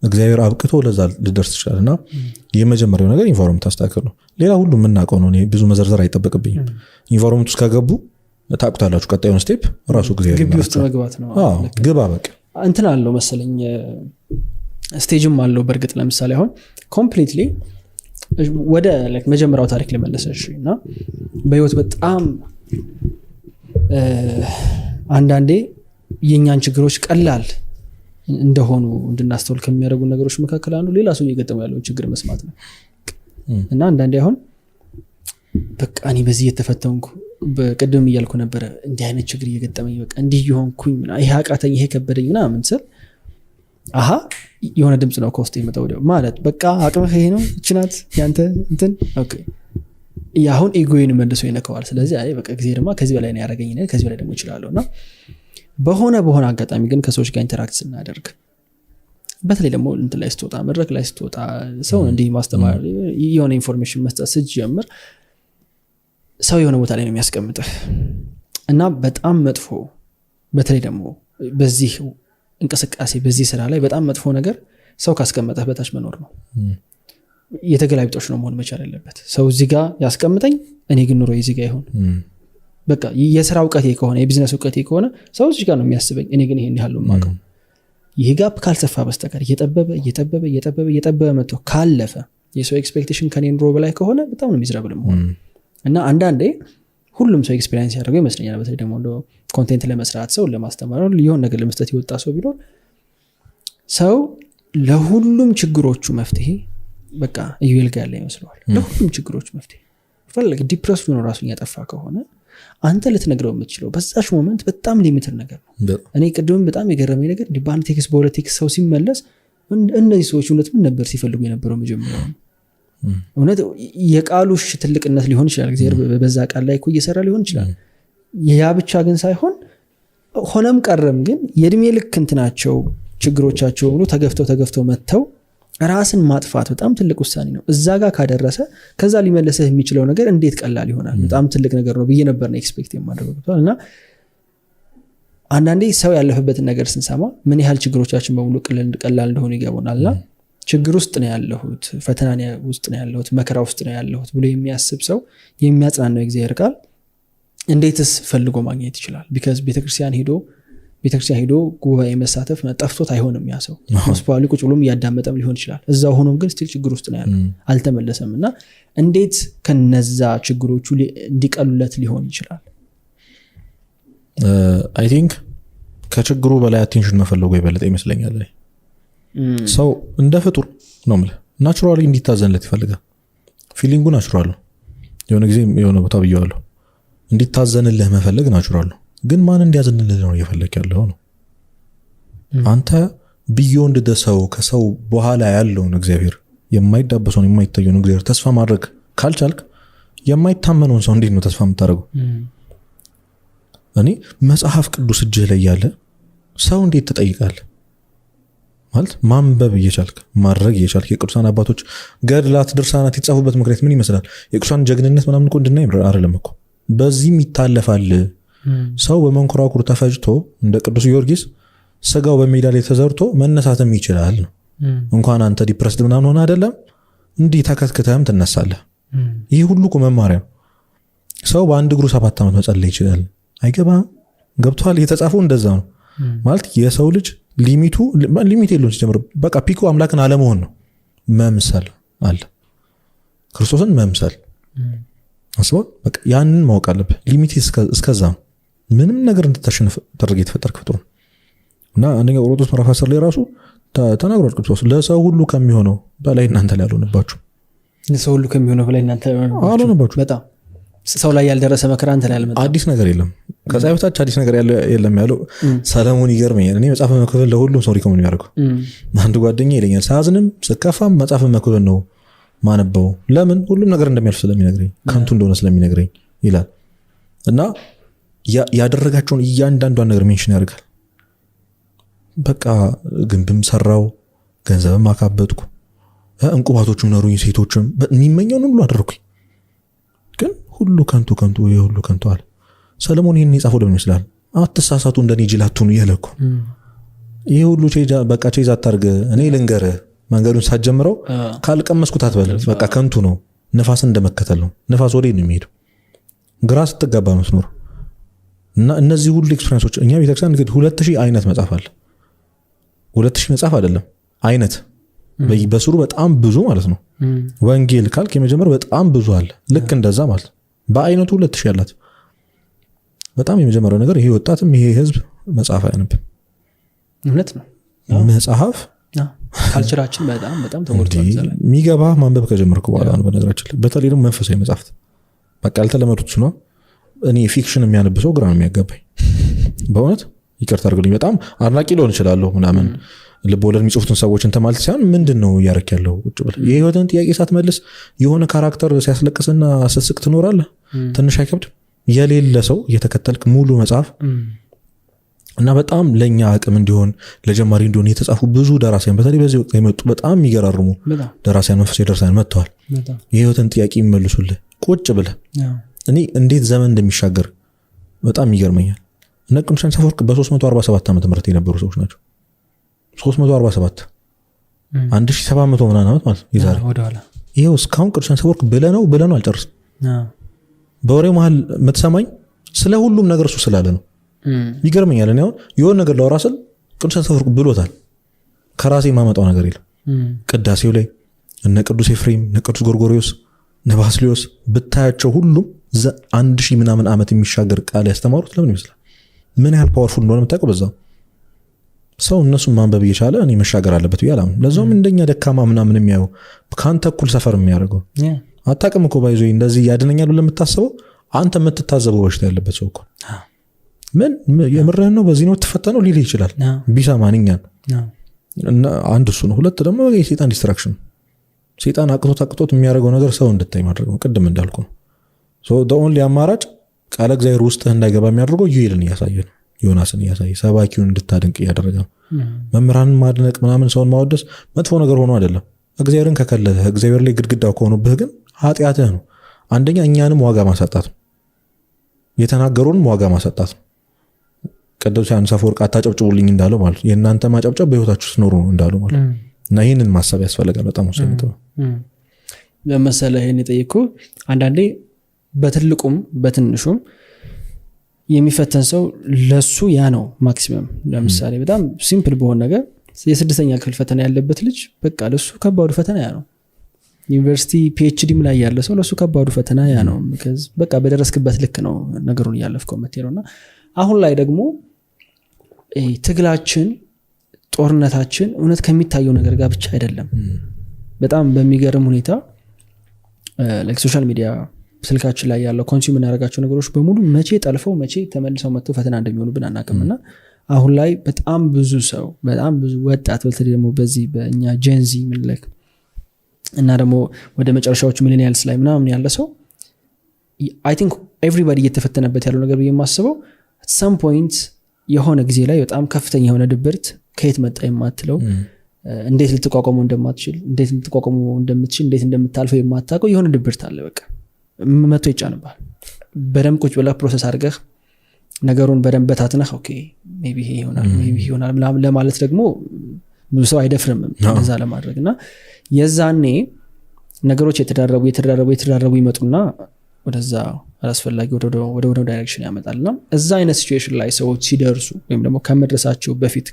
እግዚአብሔር አብቅቶ ለዛ ልደርስ ይችላል። እና የመጀመሪያው ነገር ኢንቫይሮንመንት አስተካክል ነው። ሌላ ሁሉ የምናውቀው ነው። እኔ ብዙ መዘርዘር አይጠበቅብኝም። ኢንቫይሮንመንት ውስጥ ከገቡ ታውቁታላችሁ። ቀጣዩን ስቴፕ ራሱ እግዚአብሔር ግቢ ውስጥ መግባት ነው። ግባ በቃ እንትን አለው መሰለኝ ስቴጅም አለው። በእርግጥ ለምሳሌ አሁን ኮምፕሊትሊ ወደ መጀመሪያው ታሪክ ልመለሰሽ እና በህይወት በጣም አንዳንዴ የኛን ችግሮች ቀላል እንደሆኑ እንድናስተውል ከሚያደርጉ ነገሮች መካከል አንዱ ሌላ ሰው እየገጠመው ያለውን ችግር መስማት ነው። እና አንዳንዴ አሁን በቃ እኔ በዚህ የተፈተንኩ በቅድም እያልኩ ነበረ እንዲህ አይነት ችግር እየገጠመኝ በቃ እንዲህ ይሆንኩኝ ይሄ አቃተኝ ይሄ ከበደኝ ምናምን ስል አሃ የሆነ ድምጽ ነው ከውስጥ የመጣው ማለት በቃ አቅምህ ይሄ ነው እችናት ያንተ እንትን ኦኬ ያሁን ኢጎዬን መልሶ ይነካዋል። ስለዚህ አይ በቃ ጊዜ ደግሞ ከዚህ በላይ ነው ያደረገኝ ነው ከዚህ በላይ ደግሞ እችላለሁና በሆነ አጋጣሚ ግን ከሰዎች ጋር ኢንተራክት ስናደርግ በተለይ ደግሞ እንትን ላይ ስትወጣ መድረክ ላይ ስትወጣ ሰውን እንዲህ ማስተማር የሆነ ኢንፎርሜሽን መስጠት ስትጀምር ሰው የሆነ ቦታ ላይ ነው የሚያስቀምጥህ እና በጣም መጥፎ በተለይ ደግሞ በዚህ እንቅስቃሴ በዚህ ስራ ላይ በጣም መጥፎ ነገር ሰው ካስቀመጠህ በታች መኖር ነው። የተገላቢጦሽ ነው መሆን መቻል ያለበት። ሰው እዚህ ጋር ያስቀምጠኝ እኔ ግን ኑሮ እዚህ ጋር ይሁን በቃ የስራ እውቀቴ ከሆነ የቢዝነስ እውቀቴ ከሆነ ሰው እዚህ ጋር ነው የሚያስበኝ እኔ ግን ይሄን ያህል ማቀው ይሄ ጋፕ ካልሰፋ በስተቀር እየጠበበ መጥቶ ካለፈ የሰው ኤክስፔክቴሽን ከኔ ኑሮ በላይ ከሆነ በጣም ነው ሚዝራብል መሆን እና አንዳንዴ ሁሉም ሰው ኤክስፒሪየንስ ያደርገው ይመስለኛል። በተለይ ደግሞ ኮንቴንት ለመስራት ሰው ለማስተማር ሊሆን ነገር ለመስጠት ይወጣ ሰው ቢኖር ሰው ለሁሉም ችግሮቹ መፍትሄ በቃ ኢዩኤል ጋር ያለ ይመስለዋል። ለሁሉም ችግሮቹ መፍትሄ ፈለግ ዲፕረስ ሆኖ ራሱን ያጠፋ ከሆነ አንተ ልትነግረው የምትችለው በዛች ሞመንት በጣም ሊሚትድ ነገር ነው። እኔ ቅድም በጣም የገረመኝ ነገር በአንድ ቴክስት በሁለት ቴክስት ሰው ሲመለስ እነዚህ ሰዎች እውነት ምን ነበር ሲፈልጉ የነበረው መጀመሪያው? እውነት የቃሉ ትልቅነት ሊሆን ይችላል፣ እግዚአብሔር በዛ ቃል ላይ እኮ እየሰራ ሊሆን ይችላል። ያ ብቻ ግን ሳይሆን ሆነም ቀረም ግን የእድሜ ልክ እንትናቸው ችግሮቻቸው ሁሉ ተገፍተው መጥተው ራስን ማጥፋት በጣም ትልቅ ውሳኔ ነው። እዛ ጋር ካደረሰ ከዛ ሊመለስህ የሚችለው ነገር እንዴት ቀላል ይሆናል? በጣም ትልቅ ነገር ነው ብዬ ነበር ነው ኤክስፔክት የማደርገው። እና አንዳንዴ ሰው ያለፈበትን ነገር ስንሰማ ምን ያህል ችግሮቻችን በሙሉ ቀላል እንደሆኑ ይገባናልና ችግር ውስጥ ነው ያለሁት፣ ፈተና ውስጥ ነው ያለሁት፣ መከራ ውስጥ ነው ያለሁት ብሎ የሚያስብ ሰው የሚያጽናናው የእግዚአብሔር ቃል እንዴትስ ፈልጎ ማግኘት ይችላል? ቢካዝ ቤተክርስቲያን ሄዶ ጉባኤ መሳተፍ ጠፍቶት አይሆንም። ያ ሰው ሆስፒታል ቁጭ ብሎም እያዳመጠም ሊሆን ይችላል። እዛው ሆኖም ግን ስቲል ችግር ውስጥ ነው ያለው፣ አልተመለሰም። እና እንዴት ከነዛ ችግሮቹ እንዲቀሉለት ሊሆን ይችላል? አይ ቲንክ ከችግሩ በላይ አቴንሽን መፈለጉ ይበልጥ ይመስለኛል። ሰው እንደ ፍጡር ነው ማለት ናቹራሊ እንዲታዘንለት ይፈልጋል። ፊሊንጉ ናቹራል ነው። የሆነ ጊዜ የሆነ ቦታ ብየዋለሁ፣ እንዲታዘንልህ መፈለግ ናቹራል ነው። ግን ማን እንዲያዝንልህ ነው እየፈለግ ያለው ነው? አንተ ቢዮንድ ደሰው ከሰው በኋላ ያለውን እግዚአብሔር የማይዳበሰውን የማይታየውን እግዚአብሔር ተስፋ ማድረግ ካልቻልክ የማይታመነውን ሰው እንዴት ነው ተስፋ የምታደርገው? እኔ መጽሐፍ ቅዱስ እጅህ ላይ ያለ ሰው እንዴት ትጠይቃለህ? ማለት ማንበብ እየቻልክ ማድረግ እየቻልክ የቅዱሳን አባቶች ገድላት ድርሳናት የተጻፉበት ምክንያት ምን ይመስላል? የቅዱሳን ጀግንነት ምናምን እኮ እንድናይ አይደለም እኮ። በዚህም ይታለፋል። ሰው በመንኮራኩር ተፈጅቶ እንደ ቅዱስ ጊዮርጊስ ስጋው በሜዳ ላይ ተዘርቶ መነሳትም ይችላል ነው። እንኳን አንተ ዲፕረስድ ምናምን ሆነ አይደለም እንዲህ ተከትክተህም ትነሳለህ። ይህ ሁሉ እኮ መማሪያ። ሰው በአንድ እግሩ 7 ዓመት መጸለይ ይችላል። አይገባም? ገብቷል? የተጻፈው እንደዛ ነው ማለት የሰው ልጅ ሊሚት የለውም ሲጀምር። በቃ ፒኮ አምላክን አለመሆን ነው። መምሰል አለ፣ ክርስቶስን መምሰል አስበው። በቃ ያንን ማወቅ አለብህ። ሊሚት እስከዛ ነው። ምንም ነገር እንድታሸንፍ ተደርገህ የተፈጠርክ ፍጡር ነው። እና አንደኛ ቆሮንቶስ ምዕራፍ 10 ላይ ራሱ ተናግሯል ክርስቶስ ለሰው ሁሉ ከሚሆነው በላይ እናንተ ላይ አልሆነባችሁ። ለሰው ሁሉ ከሚሆነው በላይ እናንተ አልሆነባችሁ። በጣም ሰው ላይ ያልደረሰ መከራ አንተ ላይ አልመጣም። አዲስ ነገር የለም፣ ከዛ በታች አዲስ ነገር የለም ያለው ሰለሞን ይገርመኛል። እኔ መጽሐፈ መክብብ ለሁሉም ሰው ሪኮመንድ የሚያደርገው አንድ ጓደኛዬ ይለኛል፣ ሳዝንም ስከፋም መጽሐፈ መክብብ ነው ማነበው። ለምን? ሁሉም ነገር እንደሚያልፍ ስለሚነግረኝ፣ ከንቱ እንደሆነ ስለሚነግረኝ ይላል። እና ያደረጋቸውን እያንዳንዷን ነገር ሜንሽን ያደርጋል። በቃ ግንብም ሰራው፣ ገንዘብም አካበትኩ፣ እንቁባቶቹም ነሩኝ፣ ሴቶችም የሚመኘውን ሁሉ አደረኩኝ፣ ግን ሁሉ ከንቱ የሁሉ ከንቱ አለ። ሰለሞን ይህን የጻፈው ለምን ይመስላል? አትሳሳቱ እንደኔ ጅል አትሁኑ እያለኩ ይሄ ሁሉ በቃ ቼዝ አታርግ፣ እኔ ልንገርህ መንገዱን ሳትጀምረው ካልቀመስኩት አትበል። በቃ ከንቱ ነው፣ ነፋስን እንደመከተል ነው። ነፋስ ወዴት ነው የሚሄደው? ግራ ስትጋባ ነው ትኖር። እና እነዚህ ሁሉ ኤክስፒሪየንሶች እኛ ቤተክርስቲያን እንግዲህ 2000 አይነት መጽሐፍ አለ። 2000 መጽሐፍ አይደለም አይነት፣ በስሩ በጣም ብዙ ማለት ነው። ወንጌል ካልክ የመጀመር በጣም ብዙ አለ። ልክ እንደዛ ማለት በአይነቱ 2000 ያላት በጣም የመጀመሪያው ነገር ይሄ ወጣትም ይሄ ህዝብ መጽሐፍ አያነብም። እውነት ነው። መጽሐፍ ካልቸራችን በጣም ተወርቷል። የሚገባ ማንበብ ከጀመርኩ በኋላ ነው። በነገራችን ላይ በተለይ ደግሞ መንፈሳዊ መጽሐፍት በቃ ያልተለመዱት ነው። እኔ ፊክሽን የሚያነብሰው ግራ ነው የሚያጋባኝ። በእውነት ይቅርታ አድርግልኝ፣ በጣም አድናቂ ሊሆን ይችላለሁ ምናምን ልብ ወለድ የሚጽፉትን ሰዎች እንተ ማለት ሳይሆን ምንድን ነው እያደረክ ያለው? ቁጭ ብለህ የህይወትን ጥያቄ ሳትመልስ የሆነ ካራክተር ሲያስለቅስና ስትስቅ ትኖራለህ። ትንሽ አይከብድም? የሌለ ሰው እየተከተልክ ሙሉ መጽሐፍ እና በጣም ለእኛ አቅም እንዲሆን ለጀማሪ እንዲሆን የተጻፉ ብዙ ደራሲያን በተለይ በዚህ ወቅት የመጡ በጣም የሚገራርሙ ደራሲያን መንፈሳዊ ደራሲያን መጥተዋል። የህይወትን ጥያቄ ይመልሱልህ ቁጭ ብለህ። እኔ እንዴት ዘመን እንደሚሻገር በጣም ይገርመኛል። እነ ቅዱስ አፈወርቅ በ347 ዓመተ ምህረት የነበሩ ሰዎች ናቸው። 347 1700 ምናምን ዓመት ማለት ይዛሬ ይሄው እስካሁን ቅዱስ አፈወርቅ ብለነው አልጨርስም። በወሬው መሃል የምትሰማኝ ስለ ሁሉም ነገር እሱ ስላለ ነው። ይገርመኛል። እኔ አሁን የሆነ ነገር ላወራ ስል ቅዱስ አፈወርቅ ብሎታል። ከራሴ የማመጣው ነገር የለም። ቅዳሴው ላይ እነ ቅዱስ ኤፍሬም፣ እነ ቅዱስ ጎርጎርዮስ፣ እነ ባስልዮስ ብታያቸው ሁሉም 1000 ምናምን ዓመት የሚሻገር ቃል ያስተማሩት ለምን ይመስላል? ምን ያህል ፓወርፉል እንደሆነ የምታውቀው በዛው። ሰው እነሱን ማንበብ እየቻለ እኔ መሻገር አለበት ብዬ አላምንም። ለዛውም እንደኛ ደካማ ምናምን የሚያየው ከአንተ እኩል ሰፈር የሚያደርገው አታውቅም እኮ ባይዞ እንደዚህ ያድነኛል ብለህ የምታስበው አንተ የምትታዘበው በሽታ ያለበት ሰው እኮ ምን የምርህን ነው በዚህ ነው ትፈተነው ሊል ይችላል ቢሰማን እኛን እና አንድ እሱ ነው። ሁለት ደግሞ የሰይጣን ዲስትራክሽን ሰይጣን አቅቶት የሚያደርገው ነገር ሰው እንድታይ ማድረግ ነው። ቅድም እንዳልኩ ነው ሶ the only አማራጭ ቃለ እግዚአብሔር ውስጥህ እንዳይገባ የሚያደርገው ዩኤልን እያሳየ ነው። ዮናስን እያሳየ ሰባኪውን እንድታደንቅ እያደረገ ነው። መምህራንን ማድነቅ ምናምን ሰውን ማወደስ መጥፎ ነገር ሆኖ አይደለም። እግዚአብሔርን ከከለለህ እግዚአብሔር ላይ ግድግዳው ከሆኑብህ ግን ኃጢአትህ ነው። አንደኛ እኛንም ዋጋ ማሳጣት ነው፣ የተናገሩንም ዋጋ ማሳጣት ነው። ቅዱስ ዮሐንስ አፈወርቅ አታጨብጭቡልኝ እንዳለው ማለት የእናንተ ማጨብጨብ በህይወታችሁ ስትኖሩ ነው እንዳለው ማለት እና ይህንን ማሰብ ያስፈልጋል። በጣም ወሳኝ ነው ለምሳሌ ይሄን የጠየቁ አንዳንዴ በትልቁም በትንሹም የሚፈተን ሰው ለሱ ያ ነው ማክሲመም። ለምሳሌ በጣም ሲምፕል በሆነ ነገር የስድስተኛ ክፍል ፈተና ያለበት ልጅ በቃ ለሱ ከባዱ ፈተና ያ ነው። ዩኒቨርሲቲ ፒኤችዲም ላይ ያለ ሰው ለሱ ከባዱ ፈተና ያ ነው። በቃ በደረስክበት ልክ ነው ነገሩን እያለፍከው መጥተውና አሁን ላይ ደግሞ ትግላችን ጦርነታችን እውነት ከሚታየው ነገር ጋር ብቻ አይደለም። በጣም በሚገርም ሁኔታ ላይክ ሶሻል ሚዲያ ስልካችን ላይ ያለው ኮንሱም እናደርጋቸው ነገሮች በሙሉ መቼ ጠልፈው መቼ ተመልሰው መጥተው ፈተና እንደሚሆኑብን አናውቅምና አሁን ላይ በጣም ብዙ ሰው በጣም ብዙ ወጣት በተለይ ደግሞ በዚህ በእኛ ጄንዚ ምንለክ እና ደግሞ ወደ መጨረሻዎቹ ሚሌኒያልስ ላይ ምናምን ያለ ሰው አይ ቲንክ ኤቭሪባዲ እየተፈተነበት ያለው ነገር የማስበው at some point የሆነ ጊዜ ላይ በጣም ከፍተኛ የሆነ ድብርት ከየት መጣ የማትለው እንዴት ልትቋቋመው እንደማትችል እንዴት ልትቋቋመው እንደምትችል እንዴት እንደምታልፈው የማታውቀው የሆነ ድብርት አለ። በቃ መጥቶ ይጫንባል። በደንብ ቁጭ ብለህ ፕሮሰስ አድርገህ ነገሩን በደንብ በታትነህ ኦኬ ሜቢ ይሄ ይሆናል ለማለት ደግሞ ብዙ ሰው አይደፍርም እንደዛ ለማድረግ እና የዛኔ ነገሮች የተደራረቡ ይመጡና ወደዛ አላስፈላጊ ወደ ዳይሬክሽን ያመጣልና እዛ አይነት ሲቹዌሽን ላይ ሰዎች ሲደርሱ ወይም ደግሞ ከመድረሳቸው በፊት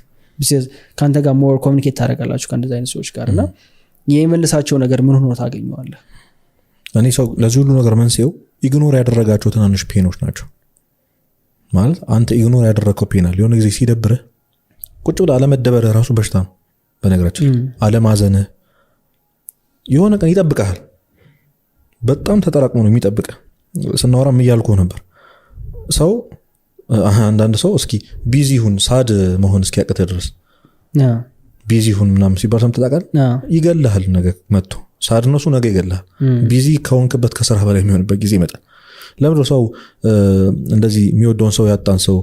ካንተ ጋር ሞር ኮሚኒኬት ታደርጋላችሁ ከእንደዛ አይነት ሰዎች ጋር እና የመልሳቸው ነገር ምን ሆኖ ታገኘዋለህ? እኔ ሰው ለዚህ ሁሉ ነገር መንስኤው ኢግኖር ያደረጋቸው ትናንሽ ፔኖች ናቸው። ማለት አንተ ኢግኖር ያደረከው ፔን አለ የሆነ ጊዜ ሲደብርህ ቁጭ ብለህ አለመደበርህ ራሱ በሽታ ነው። በነገራችን አለማዘንህ የሆነ ቀን ይጠብቅሃል። በጣም ተጠራቅሞ ነው የሚጠብቅህ። ስናወራም እያልኩህ ነበር ሰው አንዳንድ ሰው እስኪ ቢዚ ሁን ሳድ መሆን እስኪያቅትህ ድረስ ቢዚ ሁን ምናምን ሲባል ሰምተህ ታውቃለህ? ይገልሃል። ነገ መጥቶ ሳድነሱ ነገ ይገልሃል። ቢዚ ከሆንክበት ከስራህ በላይ የሚሆንበት ጊዜ ይመጣል። ለምንድነው ሰው እንደዚህ የሚወደውን ሰው ያጣን ሰው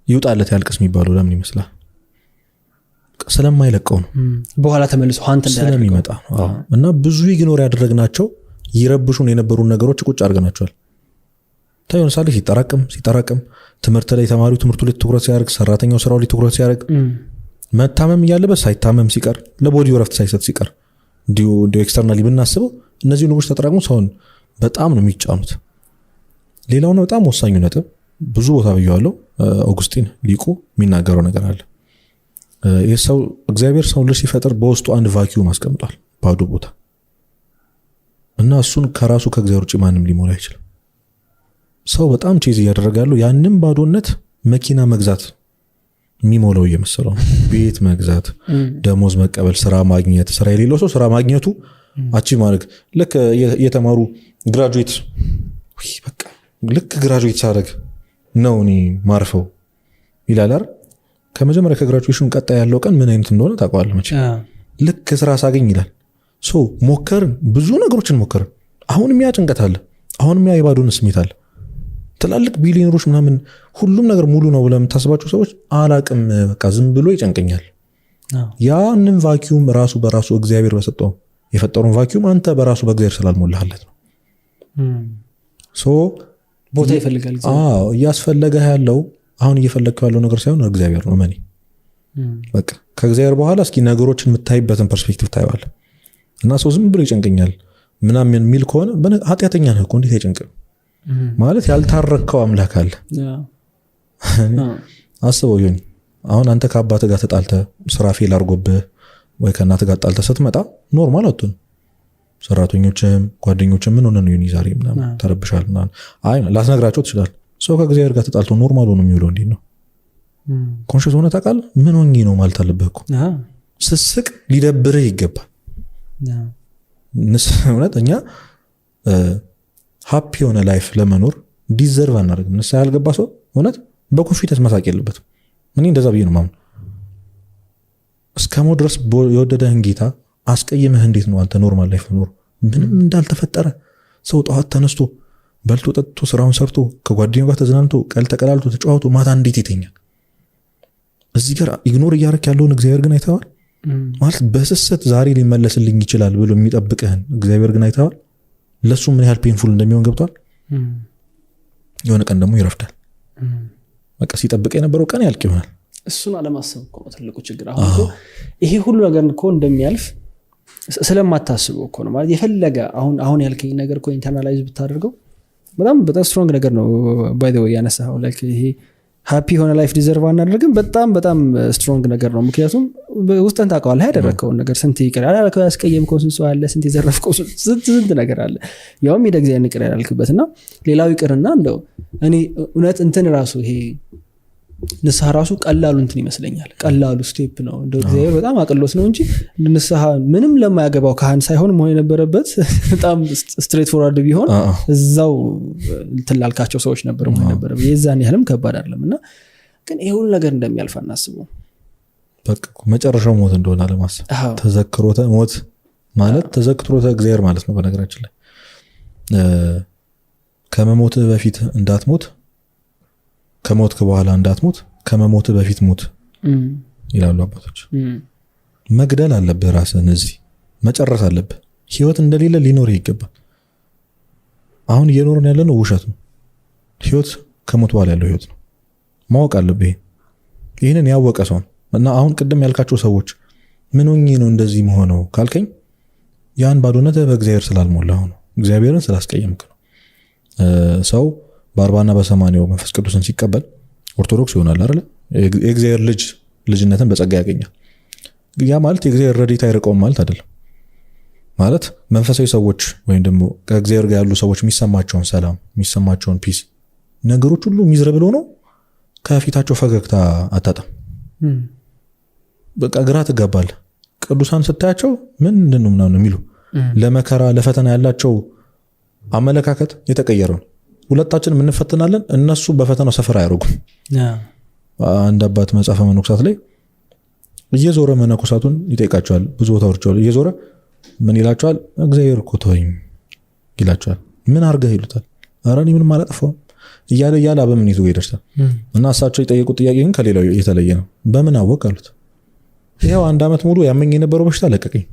ይውጣለት ያልቅስ የሚባለው ለምን ይመስላል? ስለማይለቀው ነው። በኋላ ተመልሶ አንተ ስለሚመጣ ነው። እና ብዙ ኢግኖር ያደረግናቸው ይረብሹን የነበሩ ነገሮች ቁጭ አድርገናቸዋል። ታየው ሳለ ሲጠራቅም ትምህርት ላይ ተማሪው ትምህርቱ ላይ ትኩረት ሲያደርግ ሰራተኛው ስራው ላይ ትኩረት ሲያደርግ መታመም እያለበት ሳይታመም ሲቀር ለቦዲው ረፍት ሳይሰጥ ሲቀር እንዲሁ ኤክስተርናሊ ብናስበው እነዚህ ነገሮች ተጠራቅመው ሰውን በጣም ነው የሚጫኑት። ሌላው ነው በጣም ወሳኙ ነጥብ ብዙ ቦታ ብየዋለሁ። አውጉስቲን ሊቁ የሚናገረው ነገር አለ። የሰው እግዚአብሔር ሰው ልጅ ሲፈጥር በውስጡ አንድ ቫኪዩም አስቀምጧል፣ ባዶ ቦታ እና እሱን ከራሱ ከእግዚአብሔር ውጭ ማንም ሊሞላ አይችልም። ሰው በጣም ቼዝ እያደረገ ያለው ያንን ባዶነት መኪና መግዛት የሚሞላው እየመሰለው ነው። ቤት መግዛት፣ ደሞዝ መቀበል፣ ስራ ማግኘት፣ ስራ የሌለው ሰው ስራ ማግኘቱ አቺ ማድረግ ልክ የተማሩ ግራጁዌት በቃ ልክ ግራጁዌት ሳደርግ ነው እኔ ማርፈው ይላል አይደል? ከመጀመሪያ ከግራጁዌሽን ቀጣይ ያለው ቀን ምን አይነት እንደሆነ ታውቀዋለህ መቼ። ልክ ስራ ሳገኝ ይላል ሶ ሞከርን፣ ብዙ ነገሮችን ሞከርን። አሁንም ያ ጭንቀት አለ፣ አሁንም ያ የባዶነት ስሜት አለ። ትላልቅ ቢሊዮነሮች ምናምን ሁሉም ነገር ሙሉ ነው ብለህ የምታስባቸው ሰዎች አላቅም በቃ ዝም ብሎ ይጨንቀኛል። ያንን ቫኪዩም ራሱ በራሱ እግዚአብሔር በሰጠው የፈጠረውን ቫኪዩም አንተ በራሱ በእግዚአብሔር ስላልሞላህለት ነው። ሶ ቦታ ይፈልጋል። እያስፈለገህ ያለው አሁን እየፈለግከው ያለው ነገር ሳይሆን እግዚአብሔር ነው። መኒ በቃ ከእግዚአብሔር በኋላ እስኪ ነገሮችን የምታይበትን ፐርስፔክቲቭ ታይዋለህ። እና ሰው ዝም ብሎ ይጨንቀኛል ምናምን የሚል ከሆነ ኃጢአተኛ ነህ እኮ እንዴት አይጨንቅም? ማለት ያልታረከው አምላክ አለ። አስበው ይሁን አሁን አንተ ከአባትህ ጋር ተጣልተህ ስራ ፌል አድርጎብህ ወይ ከእናትህ ጋር ጣልተህ ስትመጣ ኖርማል አትሆንም። ሰራተኞችም ጓደኞችም ምን ሆነ ነው ይሁን ዛሬ ምናምን ተረብሻል ምናምን አይ ላስነግራቸው ትችላለህ። ሰው ከእግዚአብሔር ጋር ተጣልቶ ኖርማል ሆኖ የሚውለው እንዴት ነው? ኮንሽስ ሆነ ታውቃለህ ምን ሆኜ ነው ማለት አለብህ እኮ ስስቅ ሊደብርህ ይገባል እውነት እኛ ሃፒ የሆነ ላይፍ ለመኖር ዲዘርቭ አናደርግም ንስሐ ያልገባ ሰው እውነት በኮንፊደንስ መሳቅ የለበትም እኔ እንደዛ ብዬ ነው ማምን እስከ ሞት ድረስ የወደደህን ጌታ አስቀይመህ እንዴት ነው አንተ ኖርማል ላይፍ ኖር ምንም እንዳልተፈጠረ ሰው ጠዋት ተነስቶ በልቶ ጠጥቶ ስራውን ሰርቶ ከጓደኛው ጋር ተዝናንቶ ቀል ተቀላልቶ ተጫውቶ ማታ እንዴት ይተኛል እዚህ ጋር ኢግኖር እያደረክ ያለውን እግዚአብሔር ግን አይተዋል ማለት በስስት ዛሬ ሊመለስልኝ ይችላል ብሎ የሚጠብቅህን እግዚአብሔር ግን አይተዋል ለሱ ምን ያህል ፔንፉል እንደሚሆን ገብቷል የሆነ ቀን ደግሞ ይረፍዳል በቃ ሲጠብቅ የነበረው ቀን ያልቅ ይሆናል እሱን አለማሰብ እኮ ትልቁ ችግር አሁን ይሄ ሁሉ ነገር እኮ እንደሚያልፍ ስለማታስበው እኮ ነው ማለት የፈለገ አሁን ያልከኝ ነገር እኮ ኢንተርናላይዝ ብታደርገው በጣም ስትሮንግ ነገር ነው ባይ ዘ ዌይ ያነሳው ላይክ ይሄ ሃፒ ሆነ ላይፍ ዲዘርቭ አናደርግም በጣም ስትሮንግ ነገር ነው ምክንያቱም ውስጥን ታውቀዋለህ ያደረከውን ነገር ስንት ይቀራል ያልከው ያስቀየምከው ስንት ሰው አለ ስንት የዘረፍከው ስንት ነገር አለ ያውም የደግዚያን ይቅር ያልክበትና ሌላው ይቅርና እንደው እኔ እውነት እንትን ራሱ ይሄ ንስሐ ራሱ ቀላሉ እንትን ይመስለኛል ቀላሉ ስቴፕ ነው እንደው እግዚአብሔር በጣም አቅሎት ነው እንጂ ንስሐ ምንም ለማያገባው ካህን ሳይሆን መሆን የነበረበት በጣም ስትሬት ፎርዋርድ ቢሆን እዛው ትላልካቸው ሰዎች ነበር መሆን የነበረበት የዛን ያህልም ከባድ አይደለምና ግን ይሄ ሁሉ ነገር እንደሚያልፍ አናስበው በቃ መጨረሻው ሞት እንደሆነ ለማሰብ ተዘክሮተ ሞት ማለት ተዘክሮተ እግዚአብሔር ማለት ነው በነገራችን ላይ ከመሞት በፊት እንዳትሞት ከሞት በኋላ እንዳትሞት ከመሞት በፊት ሞት ይላሉ አባቶች መግደል አለብህ ራስህን እዚህ መጨረስ አለብህ ህይወት እንደሌለ ሊኖር ይገባል አሁን እየኖርን ያለነው ውሸት ነው ህይወት ከሞት በኋላ ያለው ህይወት ነው ማወቅ አለብህ ይሄንን ያወቀ ሰው እና አሁን ቅድም ያልካቸው ሰዎች ምን ሆኜ ነው እንደዚህ መሆነው ካልከኝ ያን ባዶነት በእግዚአብሔር ስላልሞላው ነው እግዚአብሔርን ስላስቀየምክ ነው ሰው በ40 እና በ80 መንፈስ ቅዱስን ሲቀበል ኦርቶዶክስ ይሆናል አይደል የእግዚአብሔር ልጅነትን በጸጋ ያገኛል ያ ማለት የእግዚአብሔር ረድኤት አይርቀውም ማለት አይደለም ማለት መንፈሳዊ ሰዎች ወይም ደግሞ ከእግዚአብሔር ጋር ያሉ ሰዎች የሚሰማቸውን ሰላም የሚሰማቸውን ፒስ ነገሮች ሁሉ ሚዝረብል ሆኖ ከፊታቸው ፈገግታ አታጣም በቃ ግራ ትጋባለህ ቅዱሳን ስታያቸው ምንድነው ምናምን የሚሉ ለመከራ ለፈተና ያላቸው አመለካከት የተቀየረው ሁለታችን ምን ፈተናለን እነሱ በፈተናው ሰፈር አያርጉም አንድ አባት መጽሐፈ መነኮሳት ላይ እየዞረ መነኮሳቱን ይጠይቃቸዋል ብዙ ቦታዎች አሉ እየዞረ ምን ይላቸዋል እግዚአብሔር እኮ ተወኝ ይላቸዋል ምን አርገህ ይሉታል አራኒ ምን ማለት አፈው እያለ በምን ይዞ ይደርሳል እና እሳቸው የጠየቁት ጥያቄ ግን ከሌላው የተለየ ነው በምን አወቅ አሉት ይሄው አንድ አመት ሙሉ ያመኝ የነበረው በሽታ ለቀቀኝ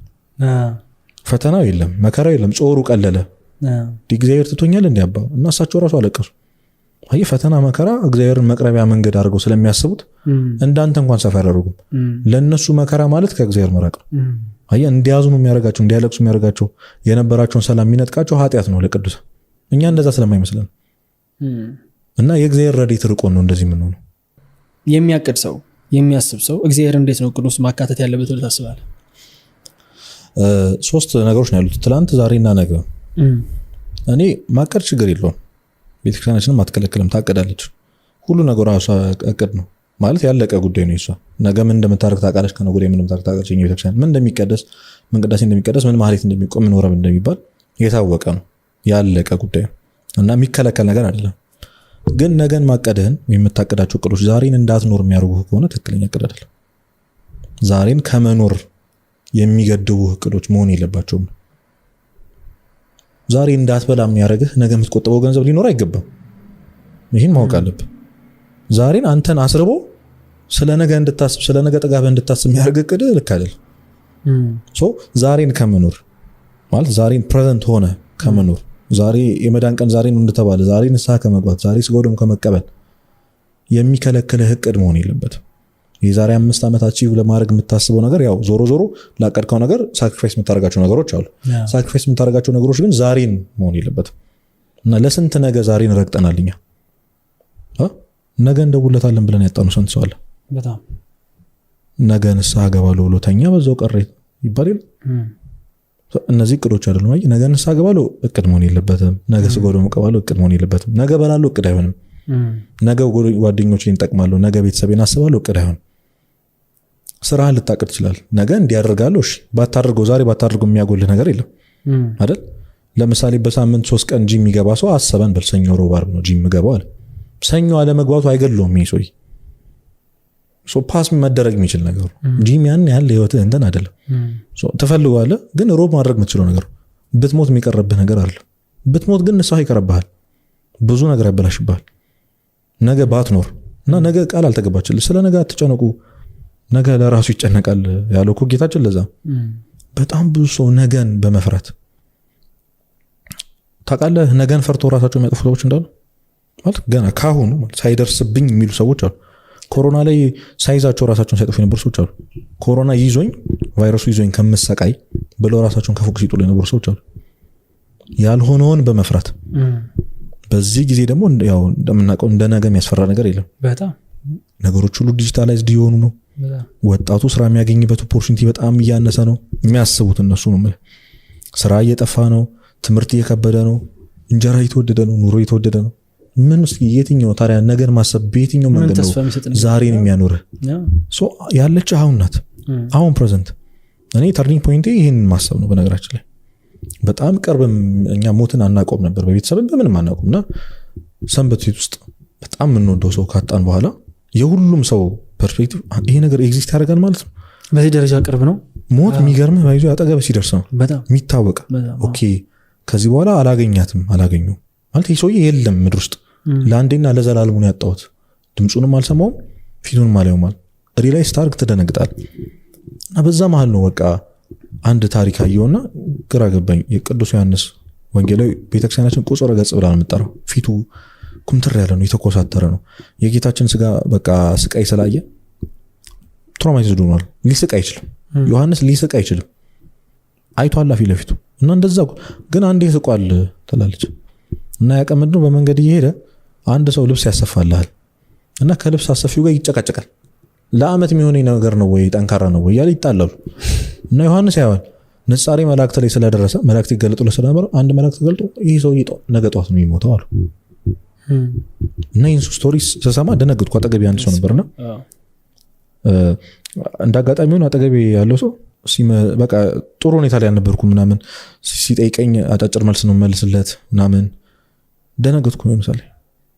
ፈተናው የለም መከራው የለም ጾሩ ቀለለ እግዚአብሔር ትቶኛል እንዲያባ እና እሳቸው ራሱ አለቀሱ አይ ፈተና መከራ እግዚአብሔርን መቅረቢያ መንገድ አድርገው ስለሚያስቡት እንዳንተ እንኳን ሰፈር አደረጉም ለነሱ መከራ ማለት ከእግዚአብሔር መራቅ አይ እንዲያዝኑ የሚያረጋቸው እንዲያለቅሱ የሚያረጋቸው የነበራቸውን ሰላም የሚነጥቃቸው ኃጢያት ነው ለቅዱስ እኛ እንደዛ ስለማይመስለን እና የእግዚአብሔር ረድኤት ርቆን ነው እንደዚህ ምን ነው የሚያቅድ ሰው የሚያስብ ሰው እግዚአብሔር እንዴት ነው ቅዱስ ማካተት ያለበት ብለህ ታስባለህ ሶስት ነገሮች ነው ያሉት ትላንት ዛሬና ነገ እኔ ማቀድ ችግር የለውም ቤተክርስቲያናችንም አትከለክልም ታቀዳለች ሁሉ ነገር ራሷ አቀድ ነው ማለት ያለቀ ጉዳይ ነው እሷ ነገ ምን እንደምታረግ ታቀዳለች ከነገ ወዲያ ምን እንደምታረግ ታቀዳለች ቤተክርስቲያን ምን እንደሚቀደስ ምን ቅዳሴ እንደሚቀደስ ምን ማህሌት እንደሚቆም ምን ወረብ እንደሚባል የታወቀ ነው ያለቀ ጉዳይ እና የሚከለከል ነገር አይደለም ግን ነገን ማቀደህን የምታቀዳቸው እቅዶች ዛሬን እንዳትኖር የሚያርጉ ከሆነ ትክክለኛ እቅድ አይደለም ዛሬን ከመኖር የሚገድቡ እቅዶች መሆን የለባቸውም ዛሬ እንዳትበላ የሚያረግህ ነገ የምትቆጥበው ገንዘብ ሊኖር አይገባም ይሄን ማወቅ አለብህ ዛሬን አንተን አስርቦ ስለነገ እንድታስብ ስለነገ ጥጋብህ እንድታስብ የሚያርግ እቅድ ልክ አይደል ዛሬን ከመኖር ማለት ዛሬን ፕሬዘንት ሆነ ከመኖር ዛሬ የመዳን ቀን ዛሬ ነው እንደተባለ ዛሬ ንስሐ ከመግባት ዛሬ ስጋው ከመቀበል የሚከለክልህ እቅድ መሆን የለበትም የዛሬ 5 ዓመት አቺቭ ለማድረግ የምታስበው ነገር ያው ዞሮ ላቀድከው ነገር ሳክሪፋይስ የምታደርጋቸው ነገሮች አሉ ሳክሪፋይስ የምታደርጋቸው ነገሮች ግን ዛሬን መሆን የለበትም እና ለስንት ነገ ዛሬን ረግጠናልኛ ነገ እንደውለታለን ብለን ያጣነው ስንት ሰው አለ በጣም ነገ ንስሐ ገባለሁ ብሎ ተኛ በዛው ቀረ ይባላል እነዚህ እቅዶች አይደሉም ነገ ንስሐ ገባለሁ እቅድ መሆን የለበትም ነገ ስጋው ደግሞ ቀባለሁ እቅድ መሆን የለበትም ነገ በላለሁ እቅድ አይሆንም ነገ ጓደኞቼን እጠቅማለሁ፣ ነገ ቤተሰቤን አስባለሁ፣ እቅድ አይሆን። ስራህን ልታቅድ ይችላል። ነገ እንዲያደርጋለሁ፣ እሺ ባታደርገው፣ ዛሬ ባታደርገው የሚያጎልህ ነገር የለም አይደል? ለምሳሌ በሳምንት 3 ቀን ጂም የሚገባ ሰው አሰበን በል ሰኞ፣ ሮብ፣ ዓርብ ነው ጂም የምገባው አለ። ሰኞ አለመግባቱ አይገለውም ይሄ ሰውዬ። ፓስ መደረግ የሚችል ነገር ጂም ያን ያህል ህይወትህ እንትን አይደለም። ትፈልገዋለህ ግን ሮብ ማድረግ የምትችለው ነገር። ብትሞት የሚቀርብህ ነገር አለ። ብትሞት ግን ንስሐ ይቀርብሃል፣ ብዙ ነገር ያበላሽብሃል። ነገ ባትኖር እና ነገ ቃል አልተገባችልህ። ስለ ነገ አትጨነቁ፣ ነገ ለራሱ ይጨነቃል ያለው እኮ ጌታችን። ለዛ በጣም ብዙ ሰው ነገን በመፍራት ታውቃለህ። ነገን ፈርቶ ራሳቸው የሚያጠፉ ሰዎች እንዳሉ ማለት ገና ካሁኑ ሳይደርስብኝ የሚሉ ሰዎች አሉ። ኮሮና ላይ ሳይዛቸው ራሳቸውን ሳይጠፉ የነበሩ ሰዎች አሉ። ኮሮና ይዞኝ ቫይረሱ ይዞኝ ከምሰቃይ ብለው ራሳቸውን ከፎቅ ሲጥሉ የነበሩ ሰዎች አሉ፣ ያልሆነውን በመፍራት። በዚህ ጊዜ ደግሞ ያው እንደምናውቀው እንደ ነገ የሚያስፈራ ነገር የለም። በጣም ነገሮች ሁሉ ዲጂታላይዝድ እየሆኑ ነው። ወጣቱ ስራ የሚያገኝበት ኦፖርቹኒቲ በጣም እያነሰ ነው። የሚያስቡት እነሱ ነው። ስራ እየጠፋ ነው፣ ትምህርት እየከበደ ነው፣ እንጀራ እየተወደደ ነው፣ ኑሮ እየተወደደ ነው። ምን እስኪ የትኛው ታዲያ ነገን ማሰብ በየትኛው መንገድ ነው ዛሬን የሚያኖርህ? ያለች አሁን ናት፣ አሁን ፕሬዘንት። እኔ ተርኒንግ ፖይንቴ ይህን ማሰብ ነው። በነገራችን ላይ በጣም ቅርብም እኛ ሞትን አናቆም ነበር፣ በቤተሰብም በምንም አናቆም እና ሰንበት ቤት ውስጥ በጣም የምንወደው ሰው ካጣን በኋላ የሁሉም ሰው ፐርስፔክቲቭ ይሄ ነገር ኤግዚስት ያደርጋል ማለት ነው። በዚህ ደረጃ ቅርብ ነው ሞት። የሚገርምህ ባይዞ ያጠገብ ሲደርስ ነው የሚታወቅ። ኦኬ ከዚህ በኋላ አላገኛትም አላገኘው ማለት ይህ ሰውዬ የለም ምድር ውስጥ ለአንዴና ለዘላለሙን ያጣሁት። ድምፁንም አልሰማውም፣ ፊቱንም አላየውም። ሪላይዝ ታርግ ትደነግጣል። እና በዛ መሀል ነው በቃ አንድ ታሪክ አየውና ግራ ገባኝ። የቅዱስ ዮሐንስ ወንጌላዊ ቤተክርስቲያናችን ቁጽረ ገጽ ብላ ነው የምጠራው። ፊቱ ኩምትር ያለ ነው፣ የተኮሳተረ ነው። የጌታችን ስጋ በቃ ስቃይ ስላየ ትራውማቲዝድ ሆኗል። ሊስቅ አይችልም። ዮሐንስ ሊስቅ አይችልም። አይቷል ፊት ለፊቱ እና እንደዛ ግን አንዴ ስቋል ትላለች እና ያቀመድ ነው። በመንገድ እየሄደ አንድ ሰው ልብስ ያሰፋልሃል እና ከልብስ አሰፊው ጋር ይጨቃጨቃል። ለአመት የሚሆነኝ ነገር ነው ወይ ጠንካራ ነው ወይ ያለ ይጣላሉ። እና ዮሐንስ ያዋል ንጻሬ መላእክት ላይ ስለደረሰ መላእክት ይገለጡለት ስለነበረ አንድ መላእክት ገልጦ ይሄ ሰው ነገ ጧት ነው የሚሞተው አሉ። እና ይህን ስቶሪ ስሰማ ደነገጥኩ። አጠገቤ አንድ ሰው ነበርና እንዳጋጣሚ ሆኖ አጠገቤ ያለው ሰው በቃ ጥሩ ሁኔታ ላይ አልነበርኩም ምናምን ሲጠይቀኝ አጫጭር መልስ ነው መልስለት ምናምን ደነገጥኩ። ለምሳሌ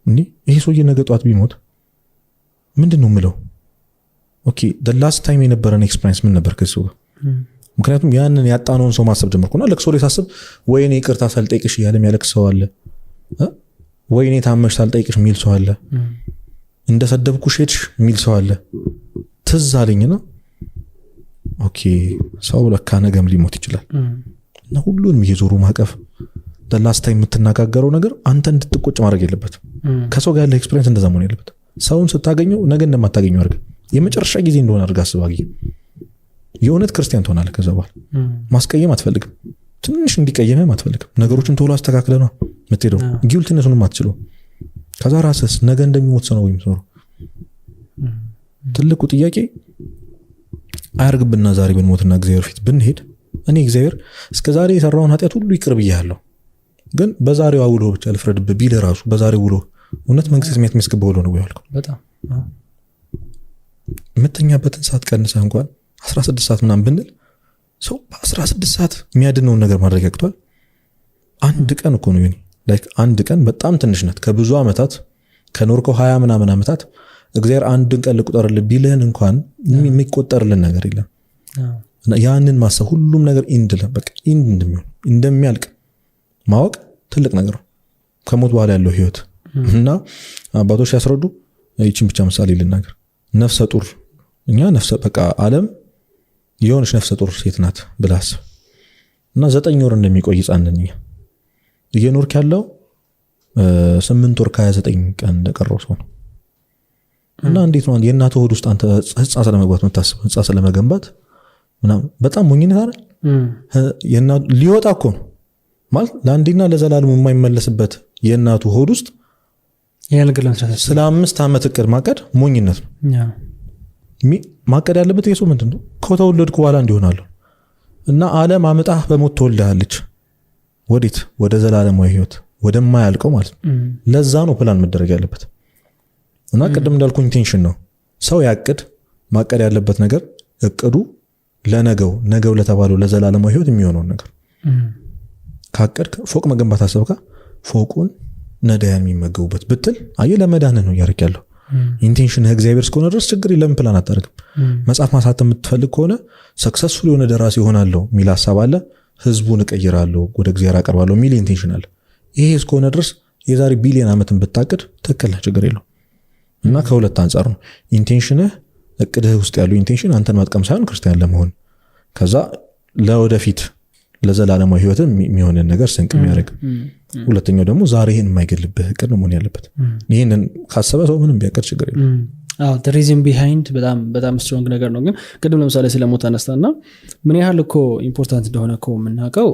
እንዴ ይሄ ሰውዬ ነገ ጧት ቢሞት ምንድነው የምለው? ኦኬ the last time የነበረን ኤክስፒሪየንስ ምን ነበር ከሱ? ምክንያቱም ያንን ያጣነውን ሰው ማሰብ ጀመርኩና ለቅሶ ላይ ሳስብ ወይኔ ይቅርታ ሳልጠይቅሽ እያለ የሚያለቅስ ሰው አለ፣ ወይኔ ታመሽ ሳልጠይቅሽ የሚል ሰው አለ፣ እንደሰደብኩሽ ሄድሽ የሚል ሰው አለ። ትዝ አለኝና ኦኬ ሰው ለካ ነገም ሊሞት ይችላል። እና ሁሉንም እየዞሩ ማቀፍ the last time የምትናጋገረው ነገር አንተ እንድትቆጭ ማድረግ የለበትም። ከሰው ጋር ያለ ኤክስፒሪየንስ እንደዛ መሆን የለበትም። ሰውን ስታገኘው ነገ እንደማታገኘው አድርገህ የመጨረሻ ጊዜ እንደሆነ አድርገህ አስባጊ የእውነት ክርስቲያን ትሆናለህ። ከዛ በኋላ ማስቀየም አትፈልግም፣ ትንሽ እንዲቀየምም አትፈልግም። ነገሮችን ቶሎ አስተካክለህ ነው የምትሄደው። ጊልቲነሱንም አትችለው። ከዛ ራስስ ነገ እንደሚሞት ሰው ነው የሚሰሩ። ትልቁ ጥያቄ አያርግብና ዛሬ ብንሞትና እግዚአብሔር ፊት ብንሄድ እኔ እግዚአብሔር እስከ ዛሬ የሰራውን ኃጢአት ሁሉ ይቅር ብያለሁ፣ ግን በዛሬው ውሎ ብቻ ልፍረድብህ ቢል ራሱ በዛሬው ውሎ እውነት መንግስት የሚያስመስግበው ውሎ ነው ያልከው። በጣም የምተኛበትን ሰዓት ቀንሰህ እንኳን 16 ሰዓት ምናምን ብንል ሰው በ16 ሰዓት የሚያድነውን ነገር ማድረግ ያቅቷል። አንድ ቀን እኮ ነው ላይክ አንድ ቀን በጣም ትንሽ ናት። ከብዙ ዓመታት ከኖርከው 20 ምናምን ዓመታት እግዚአብሔር አንድን ቀን ልቁጠርልህ ቢልህን እንኳን የሚቆጠርልን ነገር የለም። ያንን ማሰብ ሁሉም ነገር በቃ እንደሚሆን እንደሚያልቅ ማወቅ ትልቅ ነገር ነው። ከሞት በኋላ ያለው ህይወት እና አባቶች ያስረዱ ይህችን ብቻ ምሳሌ ልናገር። ነፍሰ ጡር እኛ ነፍሰ በቃ ዓለም የሆነች ነፍሰ ጡር ሴት ናት ብለህ አስብ እና 9 ወር እንደሚቆይ ህፃን ነኝ እየኖርክ ያለው 8 ወር ከ29 ቀን እንደቀረው ሰው ነው። እና እንዴት ነው የእናትህ ሆድ ውስጥ አንተ ህፃን ስለመግባት የምታስበው? ህፃን ስለመገንባት ምናምን በጣም ሞኝነት አይደል? ሊወጣ እኮ ነው ማለት ለአንዴና ለዘላለም የማይመለስበት የእናቱ ሆድ ውስጥ ስለ 5 ዓመት እቅድ ማቀድ ሞኝነት ነው። ማቀድ ያለበት የሰው ምንድን ነው? ከተወለድኩ በኋላ እንዲሆናለሁ እና ዓለም አመጣህ በሞት ተወልደሃለች። ወዴት? ወደ ዘላለማዊ ህይወት ወደማያልቀው ማለት ነው። ለዛ ነው ፕላን መደረግ ያለበት። እና ቅድም እንዳልኩ ኢንቴንሽን ነው። ሰው ያቅድ ማቀድ ያለበት ነገር እቅዱ ለነገው ለተባለው ለዘላለማዊ ህይወት የሚሆነው ነገር ካቀድክ ፎቅ መገንባት አሰብካ ፎቁን ነዳያን የሚመገቡበት ብትል አየ ለመዳን ነው ያርክ ያለው ኢንቴንሽን እግዚአብሔር እስከሆነ ድረስ ችግር የለም ፕላን አታርግም። መጽሐፍ ማሳተም የምትፈልግ ከሆነ ሰክሰስፉል የሆነ ደራሲ ይሆናለሁ ሚል ሐሳብ አለ፣ ህዝቡን እቀይራለሁ ወደ እግዚአብሔር አቀርባለሁ ሚል ኢንቴንሽን አለ። ይሄ እስከሆነ ድረስ የዛሬ ቢሊዮን ዓመትን ብታቅድ ትክክል ችግር የለው። እና ከሁለት አንፃር ነው ኢንቴንሽንህ እቅድህ ውስጥ ያለው ኢንቴንሽን አንተን ማጥቀም ሳይሆን ክርስቲያን ለመሆን ከዛ ለወደፊት ለዘላለማዊ ህይወት የሚሆንን ነገር ስንቅ የሚያደርግ። ሁለተኛው ደግሞ ዛሬህን የማይገልብህ እቅድ ነው መሆን ያለበት። ይህንን ካሰበ ሰው ምንም ቢያቅድ ችግር የለም። the reason behind በጣም ስትሮንግ ነገር ነው። ግን ቅድም ለምሳሌ ስለሞት አነሳና ምን ያህል እኮ ኢምፖርታንት እንደሆነ እኮ የምናውቀው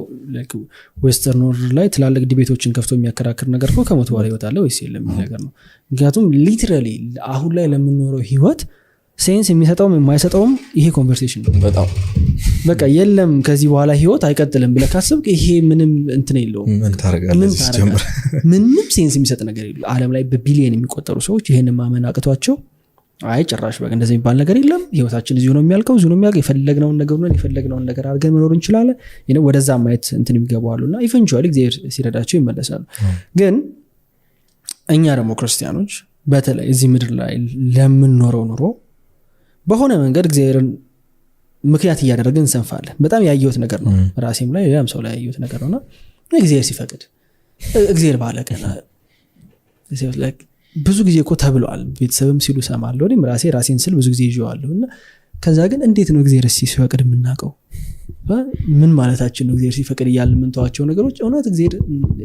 ዌስተርን ወርልድ ላይ ትላልቅ ዲቤቶችን ከፍቶ የሚያከራክር ነገር እኮ ከሞት በኋላ ህይወት አለ ወይስ የለም ነገር ነው። ምክንያቱም ሊትራሊ አሁን ላይ ለምንኖረው ህይወት ሴንስ የሚሰጠውም የማይሰጠውም ይሄ ኮንቨርሴሽን ነው። በጣም በቃ የለም ከዚህ በኋላ ህይወት አይቀጥልም ብለህ ካሰብክ ይሄ ምንም እንትን የለውም። ምን ታረጋለህ? ምንም ሴንስ የሚሰጥ ነገር የለም። ዓለም ላይ በቢሊየን የሚቆጠሩ ሰዎች ይሄንን ማመን አቅቷቸው አይ ጭራሽ በቃ እንደዚህ የሚባል ነገር የለም ህይወታችን እዚሁ ነው የሚያልቀው የፈለግነውን ነገር አድርገን መኖር እንችላለን ወደዛ ማየት እንትን የሚገባዋሉና ኢቨንቹዋሊ እግዚአብሔር ሲረዳቸው ይመለሳሉ። ግን እኛ ደግሞ ክርስቲያኖች በተለይ እዚህ ምድር ላይ ለምንኖረው ኑሮ በሆነ መንገድ እግዚአብሔርን ምክንያት እያደረግን እንሰንፋለን። በጣም ያየሁት ነገር ነው ራሴም ላይ ሌላም ሰው ላይ ያየሁት ነገር ነውና እግዚአብሔር ሲፈቅድ እግዚአብሔር ባለቀና ብዙ ጊዜ እኮ ተብሏል። ቤተሰብም ሲሉ ሰማለሁ እኔም ራሴን ስል ብዙ ጊዜ ይዤዋለሁና ከዛ ግን እንዴት ነው እግዚአብሔር ሲፈቅድ የምናውቀው? ምን ማለታችን ነው? እግዚአብሔር ሲፈቅድ እያልን የምንተዋቸው ነገሮች እውነት እግዚአብሔር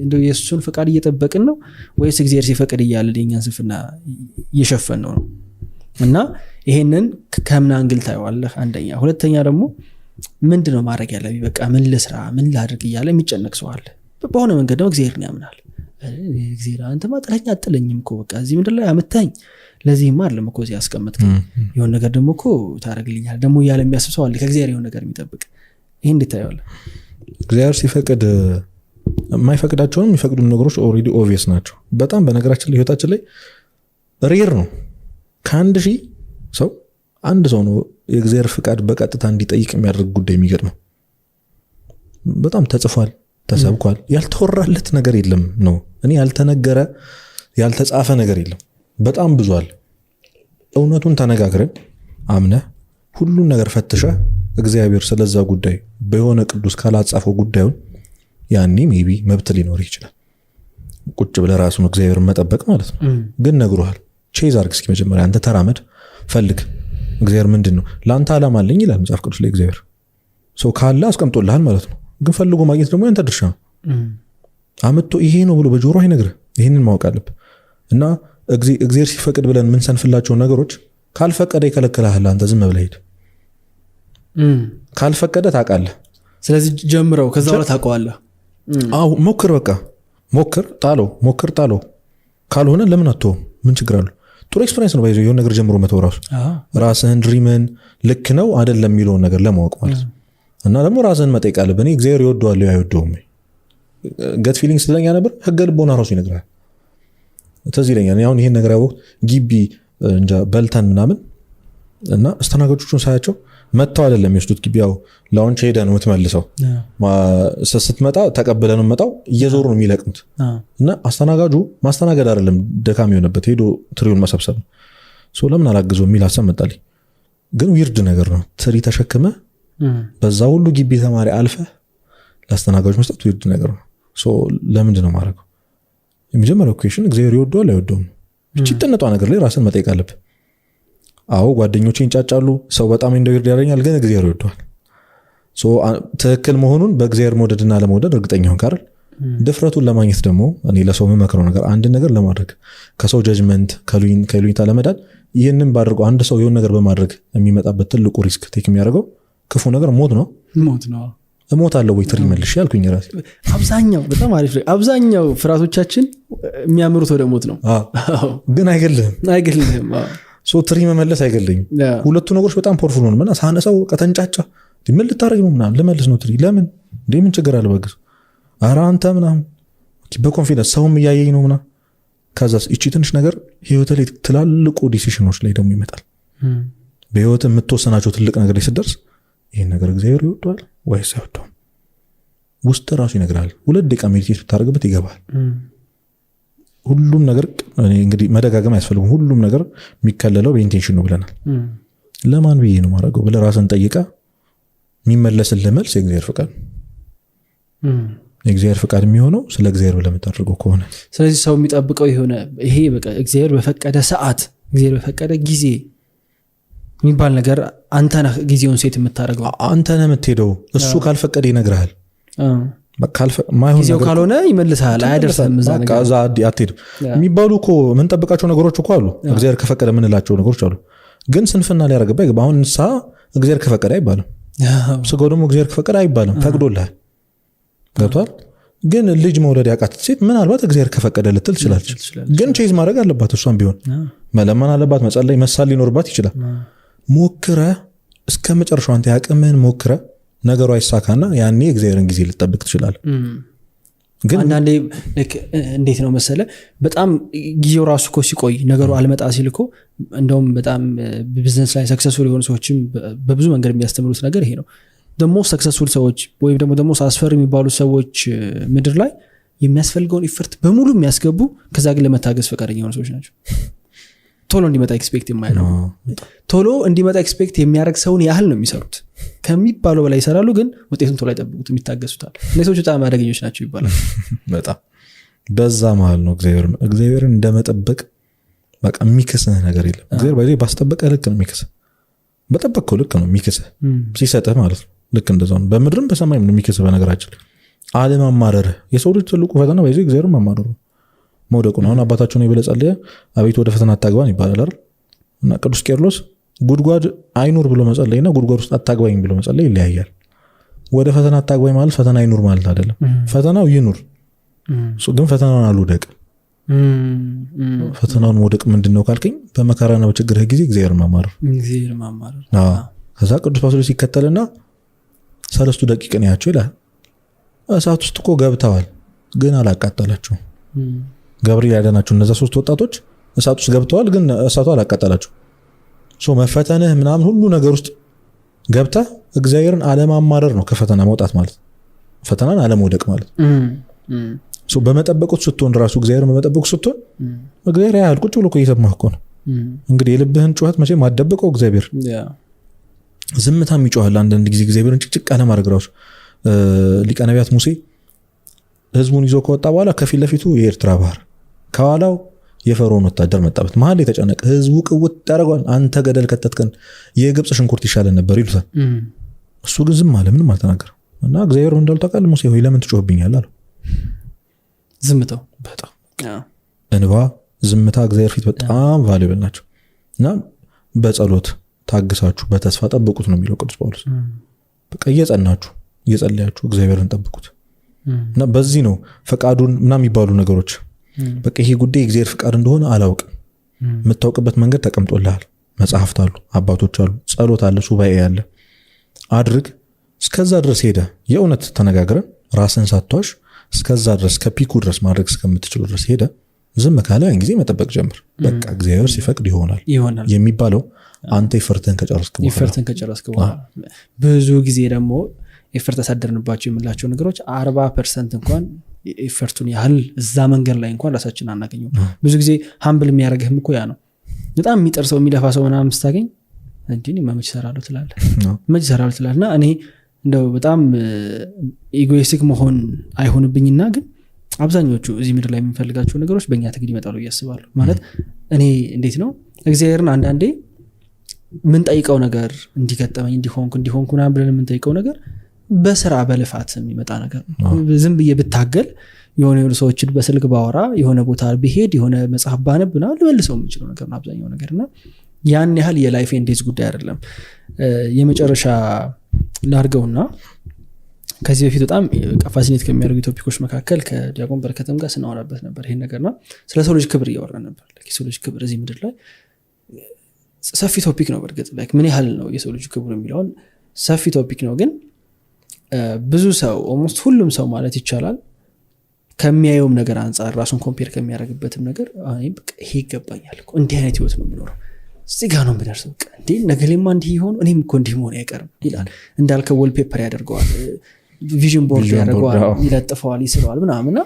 እንደው የእሱን ፈቃድ እየጠበቅን ነው ወይስ እግዚአብሔር ሲፈቅድ እያልን የእኛን ስንፍና እየሸፈን ነው? እና ይሄንን ከምን አንግል ታየዋለህ? አንደኛ። ሁለተኛ ደግሞ ምንድነው ማድረግ ያለብኝ? በቃ ምን ልስራ ምን ላድርግ እያለ የሚጨነቅ ሰው አለ። በሆነ መንገድ ደግሞ እግዚአብሔርን ያምናል። እግዚአብሔር አንተ ማጥለኛ አጥለኝም እኮ በቃ እዚህ ምድር ላይ አመጣኝ ለዚህማ አይደለም እኮ እዚህ አስቀመጥከኝ የሆነ ነገር ደግሞ እኮ ታረግልኛል ደግሞ እያለ የሚያስብ ሰው አለ ከእግዚአብሔር የሆነ ነገር የሚጠብቅ። ይሄ እንዴት ታየዋለህ? እግዚአብሔር ሲፈቅድ የማይፈቅዳቸውም የሚፈቅዱ ነገሮች ኦልሬዲ ኦብቪየስ ናቸው። በጣም በነገራችን ላይ ህይወታችን ላይ ሬር ነው ከአንድ ሺህ ሰው አንድ ሰው ነው የእግዚአብሔር ፍቃድ በቀጥታ እንዲጠይቅ የሚያደርግ ጉዳይ የሚገጥመው። በጣም ተጽፏል ተሰብኳል ያልተወራለት ነገር የለም ነው እኔ ያልተነገረ ያልተጻፈ ነገር የለም። በጣም ብዙ አለ። እውነቱን ተነጋግረን አምነ ሁሉን ነገር ፈትሸ እግዚአብሔር ስለዛ ጉዳይ በሆነ ቅዱስ ካላጻፈው ጉዳዩን ያኔ ሜቢ መብት ሊኖር ይችላል። ቁጭ ብለ ራሱን እግዚአብሔር መጠበቅ ማለት ነው። ግን ነግሮሃል ቼዝ አርግ እስኪ መጀመሪያ አንተ ተራመድ ፈልግ እግዚአብሔር ምንድነው ለአንተ ዓላማ አለኝ ይላል መጽሐፍ ቅዱስ ላይ። እግዚአብሔር ሰው ካለ አስቀምጦልሃል ማለት ነው። ግን ፈልጎ ማግኘት ደግሞ ያንተ ድርሻ ነው። አመጣ ይሄ ነው ብሎ በጆሮ አይነግርህ። ይሄንን ማወቅ አለብህ። እና እግዚአብሔር ሲፈቅድ ብለን ምን ሰንፍላቸው ነገሮች ካልፈቀደ ይከለክልሃል። አንተ ዝም ብለህ ሄድ። ካልፈቀደ ታውቃለህ። ስለዚህ ጀምረው ከዛ በኋላ ታውቀዋለህ። አዎ ሞክር፣ በቃ ሞክር፣ ጣለው። ካልሆነ ለምን አትተውም? ምን ችግር አለው? ጥሩ ኤክስፒሪየንስ ነው። ባይዘው የሆነ ነገር ጀምሮ መተው ራስህን ድሪምን ልክ ነው አይደለም የሚለውን ነገር ለማወቅ ማለት ነው። እና ደግሞ ራስህን መጠየቅ አለብህ። እግዚአብሔር ይወደዋል አይወደውም? ገት ፊሊንግ ስለኛ ነበር ህገ ልቦና ራሱ ይነግራል። ተዚህ ይለኛል አሁን ይሄን ነገር ያወቅ ግቢ እንጃ በልተን ምናምን እና አስተናጋጆቹን ሳያቸው መጣው አይደለም የሚወስዱት ግቢ ያው ላውንች ሄደን ነው የምትመልሰው። ስትመጣ ተቀበለ ነው መጣው እየዞሩ ነው የሚለቅሙት። እና አስተናጋጁ ማስተናገድ አይደለም ደካም የሆነበት ሄዶ ትሪውን መሰብሰብ ነው። ሶ ለምን አላግዘው የሚል ሐሳብ መጣልኝ። ግን ዊርድ ነገር ነው። ትሪ ተሸክመ በዛ ሁሉ ግቢ ተማሪ አልፈ ለአስተናጋጆች መስጠት ዊርድ ነገር ነው። ሶ ለምንድን ነው ማድረገው? የመጀመሪያው ኩዌሽን እግዚአብሔር ይወደዋል አይወደውም? እቺ ጥንቷ ነገር ላይ ራስን መጠየቅ አለብህ። አዎ ጓደኞቼ እንጫጫሉ፣ ሰው በጣም እንደውርድ ያደርኛል፣ ግን እግዚአብሔር ይወደዋል። ሶ ትክክል መሆኑን በእግዚአብሔር መውደድና ለመውደድ እርግጠኛ ሆን ካርል ድፍረቱን ለማግኘት ደግሞ እኔ ለሰው የምመክረው ነገር አንድ ነገር ለማድረግ ከሰው ጀጅመንት ከሉኝታ ለመዳን ይህንን ባድርገው አንድ ሰው የሆነ ነገር በማድረግ የሚመጣበት ትልቁ ሪስክ ቴክ የሚያደርገው ክፉ ነገር ሞት ነው። እሞታለሁ ወይ ትሪ መልሽ ያልኩኝ ራሴ። አብዛኛው በጣም አሪፍ አብዛኛው ፍራቶቻችን የሚያምሩት ወደ ሞት ነው። ግን አይገልህም። ሶ ትሪ መመለስ አይገለኝም። ሁለቱ ነገሮች በጣም ፓወርፉል ነው። እና ሳነሳው ከተንጫጫ ምን ልታረግ ነው ምናምን ልመልስ ነው ትሪ ለምን ምን ችግር አለ በግስ ኧረ አንተ ምናምን በኮንፊደንስ ሰውም እያየኝ ነው ምናምን ከዛስ እቺ ትንሽ ነገር ህይወት ላይ ትላልቁ ዲሲሽኖች ላይ ደግሞ ይመጣል። በህይወት የምትወሰናቸው ትልቅ ነገር ላይ ስትደርስ ይሄን ነገር እግዚአብሔር ይወደዋል ወይስ አይወደውም ውስጥ ራሱ ይነግራል። 2 ደቂቃ ሜዲቴት ብታደርግበት ይገባል። ሁሉም ነገር እንግዲህ መደጋገም አያስፈልግም። ሁሉም ነገር የሚከለለው በኢንቴንሽን ነው ብለናል። ለማን ብዬ ነው ማድረገው ብለህ ራስን ጠይቃ የሚመለስልህ መልስ የእግዚአብሔር ፍቃድ ነው። የእግዚአብሔር ፍቃድ የሚሆነው ስለ እግዚአብሔር ብለህ የምታደርገው ከሆነ ስለዚህ ሰው የሚጠብቀው የሆነ ይሄ በቃ እግዚአብሔር በፈቀደ ሰዓት እግዚአብሔር በፈቀደ ጊዜ የሚባል ነገር አንተ ነህ ጊዜውን ሴት የምታደርገው አንተ ነህ የምትሄደው። እሱ ካልፈቀደ ይነግርሃል። ጊዜው ካልሆነ ይመልስሃል። አያደርስም እዛ ነገር እዛ አትሄድም የሚባሉ እኮ የምንጠብቃቸው ነገሮች እኮ አሉ። እግዚአብሔር ከፈቀደ የምንላቸው ነገሮች አሉ። ግን ስንፍና ሊያደርግባ ይገባ። አሁን ንስሐ እግዚአብሔር ከፈቀደ አይባልም። ስጋው ደግሞ እግዚአብሔር ከፈቀደ አይባልም። ፈቅዶልሃል። ገብቷል። ግን ልጅ መውለድ ያቃተት ሴት ምናልባት እግዚአብሔር ከፈቀደ ልትል ትችላለች። ግን ቼዝ ማድረግ አለባት። እሷም ቢሆን መለመን አለባት። መጸለይ መሳል ሊኖርባት ይችላል። ሞክረ እስከ መጨረሻው አንተ ያቅምህን ሞክረ ነገሩ አይሳካና ያኔ እግዚአብሔርን ጊዜ ልጠብቅ ትችላለህ። ግን አንዳንዴ እንዴት ነው መሰለ በጣም ጊዜው ራሱ እኮ ሲቆይ ነገሩ አልመጣ ሲል እኮ እንደውም በጣም ቢዝነስ ላይ ሰክሰስፉል የሆኑ ሰዎችም በብዙ መንገድ የሚያስተምሩት ነገር ይሄ ነው። ደግሞ ሰክሰስፉል ሰዎች ወይም ደግሞ አስፈሪ የሚባሉ ሰዎች ምድር ላይ የሚያስፈልገውን ኢፈርት በሙሉ የሚያስገቡ ከዛ ግን ለመታገስ ፈቃደኛ የሆኑ ሰዎች ናቸው። ቶሎ እንዲመጣ ኤክስፔክት የማያደርጉ ቶሎ እንዲመጣ ኤክስፔክት የሚያደርግ ሰውን ያህል ነው የሚሰሩት። ከሚባለው በላይ ይሰራሉ፣ ግን ውጤቱን ቶሎ አይጠብቁት፣ የሚታገሱታል። እነዚህ ሰዎች በጣም አደገኞች ናቸው ይባላል። በጣም በዛ መሀል ነው እግዚአብሔርን እንደመጠበቅ በቃ የሚከስህ ነገር የለም። እግዚአብሔር ባይዘ ባስጠበቀ ልክ ነው የሚከስህ፣ በጠበቅከው ልክ ነው የሚከስህ ሲሰጥህ ማለት ነው። ልክ እንደዛው ነው በምድርም በሰማይም ነው የሚከስህ። በነገራችን አለማማረርህ የሰው ልጅ ትልቁ ፈተና ባይዘ እግዚአብሔርን ማማረሩ መውደቁ ነው። አሁን አባታቸው ነው ይበለጻል አቤት ወደ ፈተና አታግባን ይባላል አይደል? እና ቅዱስ ቄርሎስ ጉድጓድ አይኑር ብሎ መጸለይና ጉድጓድ ውስጥ አታግባኝ ብሎ መጸለይ ይለያያል። ወደ ፈተና አታግባኝ ማለት ፈተና አይኑር ማለት አይደለም። ፈተናው ይኑር፣ ግን ፈተናውን አልውደቅ። ፈተናውን መውደቅ ምንድነው ካልከኝ በመከራና በችግርህ ጊዜ እግዚአብሔር ማማረር። ከዛ ቅዱስ ጳውሎስ ሲከተልና 3 ደቂቃ ነው ያቸው ይላል። እሳት ውስጥ እኮ ገብተዋል ግን አላቃጠላቸውም። ገብርኤል ያዳናቸው እነዛ 3 ወጣቶች እሳት ውስጥ ገብተዋል ግን እሳቱ አላቃጠላቸው። መፈተንህ ምናምን ሁሉ ነገር ውስጥ ገብተህ እግዚአብሔርን አለማማረር ነው ከፈተና መውጣት ማለት። ፈተናን አለመውደቅ ማለት በመጠበቁት ስትሆን ራሱ እግዚአብሔርን በመጠበቁት ስትሆን እግዚአብሔር ያህል ቁጭ ብሎ እየሰማህ እኮ ነው። እንግዲህ የልብህን ጩኸት መቼም አትደብቀው። እግዚአብሔር ዝምታም ይጮሃል አንዳንድ ጊዜ እግዚአብሔርን ጭቅጭቅ አለማድረግ ራሱ። ሊቀ ነቢያት ሙሴ ህዝቡን ይዞ ከወጣ በኋላ ከፊት ለፊቱ የኤርትራ ባህር ከኋላው የፈርዖን ወታደር መጣበት። መሀል የተጨነቀ ህዝቡ ቅውጥ ያደርገዋል። አንተ ገደል ከተትከን የግብፅ ሽንኩርት ይሻለን ነበር ይሉታል። እሱ ግን ዝም አለ፣ ምንም አልተናገረም። እና እግዚአብሔር እንዳለው ታውቃለህ ሙሴ ሆይ ለምን ትጮህብኛለህ አለው። ዝምታው በጣም እንባ ዝምታ እግዚአብሔር ፊት በጣም ቫልዩብል ናቸው። እና በጸሎት ታግሳችሁ በተስፋ ጠብቁት ነው የሚለው ቅዱስ ጳውሎስ። በቃ እየጸናችሁ እየጸለያችሁ እግዚአብሔርን ጠብቁት። እና በዚህ ነው ፈቃዱን ምናምን የሚባሉ ነገሮች በቃ ይሄ ጉዳይ እግዚአብሔር ፍቃድ እንደሆነ አላውቅም። የምታውቅበት መንገድ ተቀምጦልሃል። መጽሐፍት አሉ፣ አባቶች አሉ፣ ጸሎት አለ፣ ሱባኤ አለ። አድርግ። እስከዛ ድረስ ሄደ የእውነት ተነጋግረን ራስን ሳትዋሽ እስከዛ ድረስ ከፒኩ ድረስ ማድረግ እስከምትችሉ ድረስ ሄደ። ዝም ካለ ያን ጊዜ መጠበቅ ጀምር። በቃ እግዚአብሔር ሲፈቅድ ይሆናል የሚባለው አንተ ይፈርተን ከጨረስክ በኋላ ብዙ ጊዜ ደግሞ ኤፈርት ተሳደርንባቸው የምላቸው ነገሮች 40% እንኳን ኤፈርቱን ያህል እዛ መንገድ ላይ እንኳን ራሳችን አናገኘው። ብዙ ጊዜ ሃምብል የሚያደርግህም እኮ ያ ነው። በጣም የሚጠርሰው የሚለፋ ሰው ምናምን ስታገኝ እንዴ መች ሰራለሁ ትላለህ። እና እኔ እንደው በጣም ኢጎይስቲክ መሆን አይሆንብኝና ግን አብዛኞቹ እዚህ ምድር ላይ የምንፈልጋቸው ነገሮች በእኛ ትግል ይመጣሉ እያስባለሁ። ማለት እኔ እንዴት ነው እግዚአብሔርን አንዳንዴ ምን ጠይቀው ነገር እንዲገጠመኝ እንዲሆንኩ ምናምን ብለን የምንጠይቀው ነገር በስራ በልፋት የሚመጣ ነገር ዝም ብዬ ብታገል የሆነ ሰዎችን በስልክ ባወራ የሆነ ቦታ ብሄድ የሆነ መጽሐፍ ባነብና ልመልሰው የምችለው ነገር ነው አብዛኛው ነገርና ያን ያህል የላይፍ ኤንዴዝ ጉዳይ አይደለም። የመጨረሻ ላርገውና ከዚህ በፊት በጣም ፋሲኔት ከሚያደርጉ ቶፒኮች መካከል ከዲያቆን በረከተም ጋር ስናወራበት ነበር ይሄን ነገርና ስለ ሰው ልጅ ክብር እያወራን ነበር። የሰው ልጅ ክብር እዚህ ምድር ላይ ሰፊ ቶፒክ ነው። በርግጥ ምን ያህል ነው የሰው ልጅ ክብር የሚለውን ሰፊ ቶፒክ ነው። ግን ብዙ ሰው ኦልሞስት ሁሉም ሰው ማለት ይቻላል ከሚያየውም ነገር አንጻር ራሱን ኮምፔር ከሚያደርግበትም ነገር ይሄ ይገባኛል እኮ እንዲህ አይነት ህይወት ነው የምኖረው እዚህ ጋር ነው የምደርሰው እንዴ ነገሌማ እንዲህ ይሆኑ እኔም እኮ እንዲህ መሆን አይቀርም ይላል። እንዳልከው ወልፔፐር ያደርገዋል፣ ቪዥን ቦርድ ያደርገዋል፣ ይለጥፈዋል፣ ይስለዋል ምናምና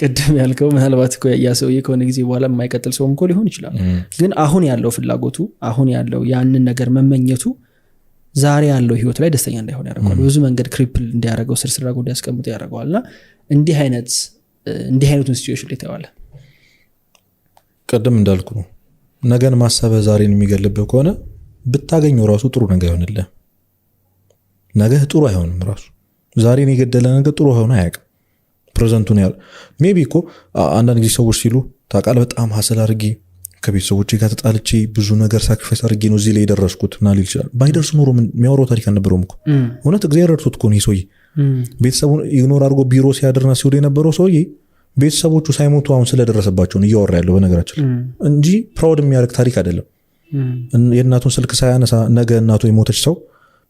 ቅድም ያልከው ምናልባት ያ ሰውዬ ከሆነ ጊዜ በኋላ የማይቀጥል ሰውም እኮ ሊሆን ይችላል። ግን አሁን ያለው ፍላጎቱ አሁን ያለው ያንን ነገር መመኘቱ ዛሬ ያለው ህይወት ላይ ደስተኛ እንዳይሆን ያደርገዋል። ብዙ መንገድ ክሪፕል እንዲያደርገው ስርስራ ጉዳይ ያስቀምጡ ያደርገዋልና እንዲህ አይነቱን ሲቹዌሽን ላይ ተዋለ። ቀደም እንዳልኩ ነው ነገን ማሰበ ዛሬን የሚገልብህ ከሆነ ብታገኘው ራሱ ጥሩ ነገር ይሆንልህ። ነገ ጥሩ አይሆንም። ራሱ ዛሬን የገደለ ነገር ጥሩ ሆኖ አያውቅም። ፕሬዘንቱን ያለ ሜቢ እኮ አንዳንድ ጊዜ ሰዎች ሲሉ ታውቃለህ በጣም ሀሰል አድርጌ ከቤተሰቦቼ ጋር ተጣልቼ ብዙ ነገር ሳክሪፋይስ አድርጌ ነው እዚህ ላይ የደረስኩት እና ሊል ይችላል። ባይደርስ ኖሮ የሚያወራው ታሪክ አልነበረውም እኮ እውነት እግዚአብሔር ረድቶት እኮ ነው ሰውዬ ቤተሰቡን ኢግኖር አድርጎ ቢሮ ሲያድርና ሲወደ የነበረው ሰውዬ ቤተሰቦቹ ሳይሞቱ አሁን ስለደረሰባቸው ነው እያወራ ያለው በነገራችን እንጂ ፕራውድ የሚያደርግ ታሪክ አይደለም። የእናቱን ስልክ ሳያነሳ ነገ እናቱ የሞተች ሰው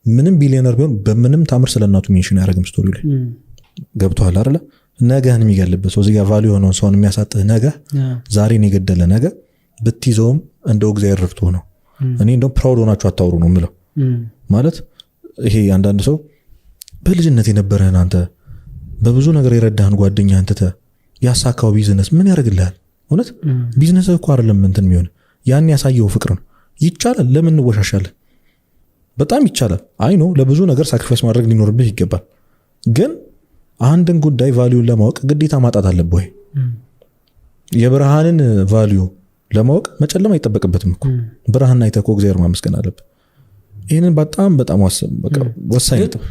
ምንም ቢሊዮነር ቢሆን በምንም ታምር ስለ እናቱ ሜንሽን አያደርግም ስቶሪው ላይ። ገብቶሃል አይደለ? ነገህን የሚገልበት ሰው እዚህ ጋር ቫልዩ የሆነውን ሰውን የሚያሳጥህ ነገ ዛሬን የገደለ ነገ ብትይዘውም እንደው እግዚአብሔር ረድቶ ነው። እኔ እንደው ፕራውድ ሆናችሁ አታውሩ ነው የምለው። ማለት ይሄ አንዳንድ ሰው በልጅነት የነበረህን አንተ በብዙ ነገር የረዳህን ጓደኛህን ትተህ ያሳካው ቢዝነስ ምን ያደርግልሃል? እውነት ቢዝነስ እኮ አይደለም እንትን የሚሆን ያን ያሳየው ፍቅር ነው። ይቻላል። ለምን እንወሻሻለን? በጣም ይቻላል። አይ ነው ለብዙ ነገር ሳክሪፋይስ ማድረግ ሊኖርብህ ይገባል። ግን አንድን ጉዳይ ቫልዩን ለማወቅ ግዴታ ማጣት አለብህ ወይ? የብርሃንን ቫልዩ ለማወቅ መጨለም አይጠበቅበትም እኮ። ብርሃን አይተህ እኮ እግዚአብሔር ማመስገን አለብህ። ይህንን በጣም ወሳኝ ነው።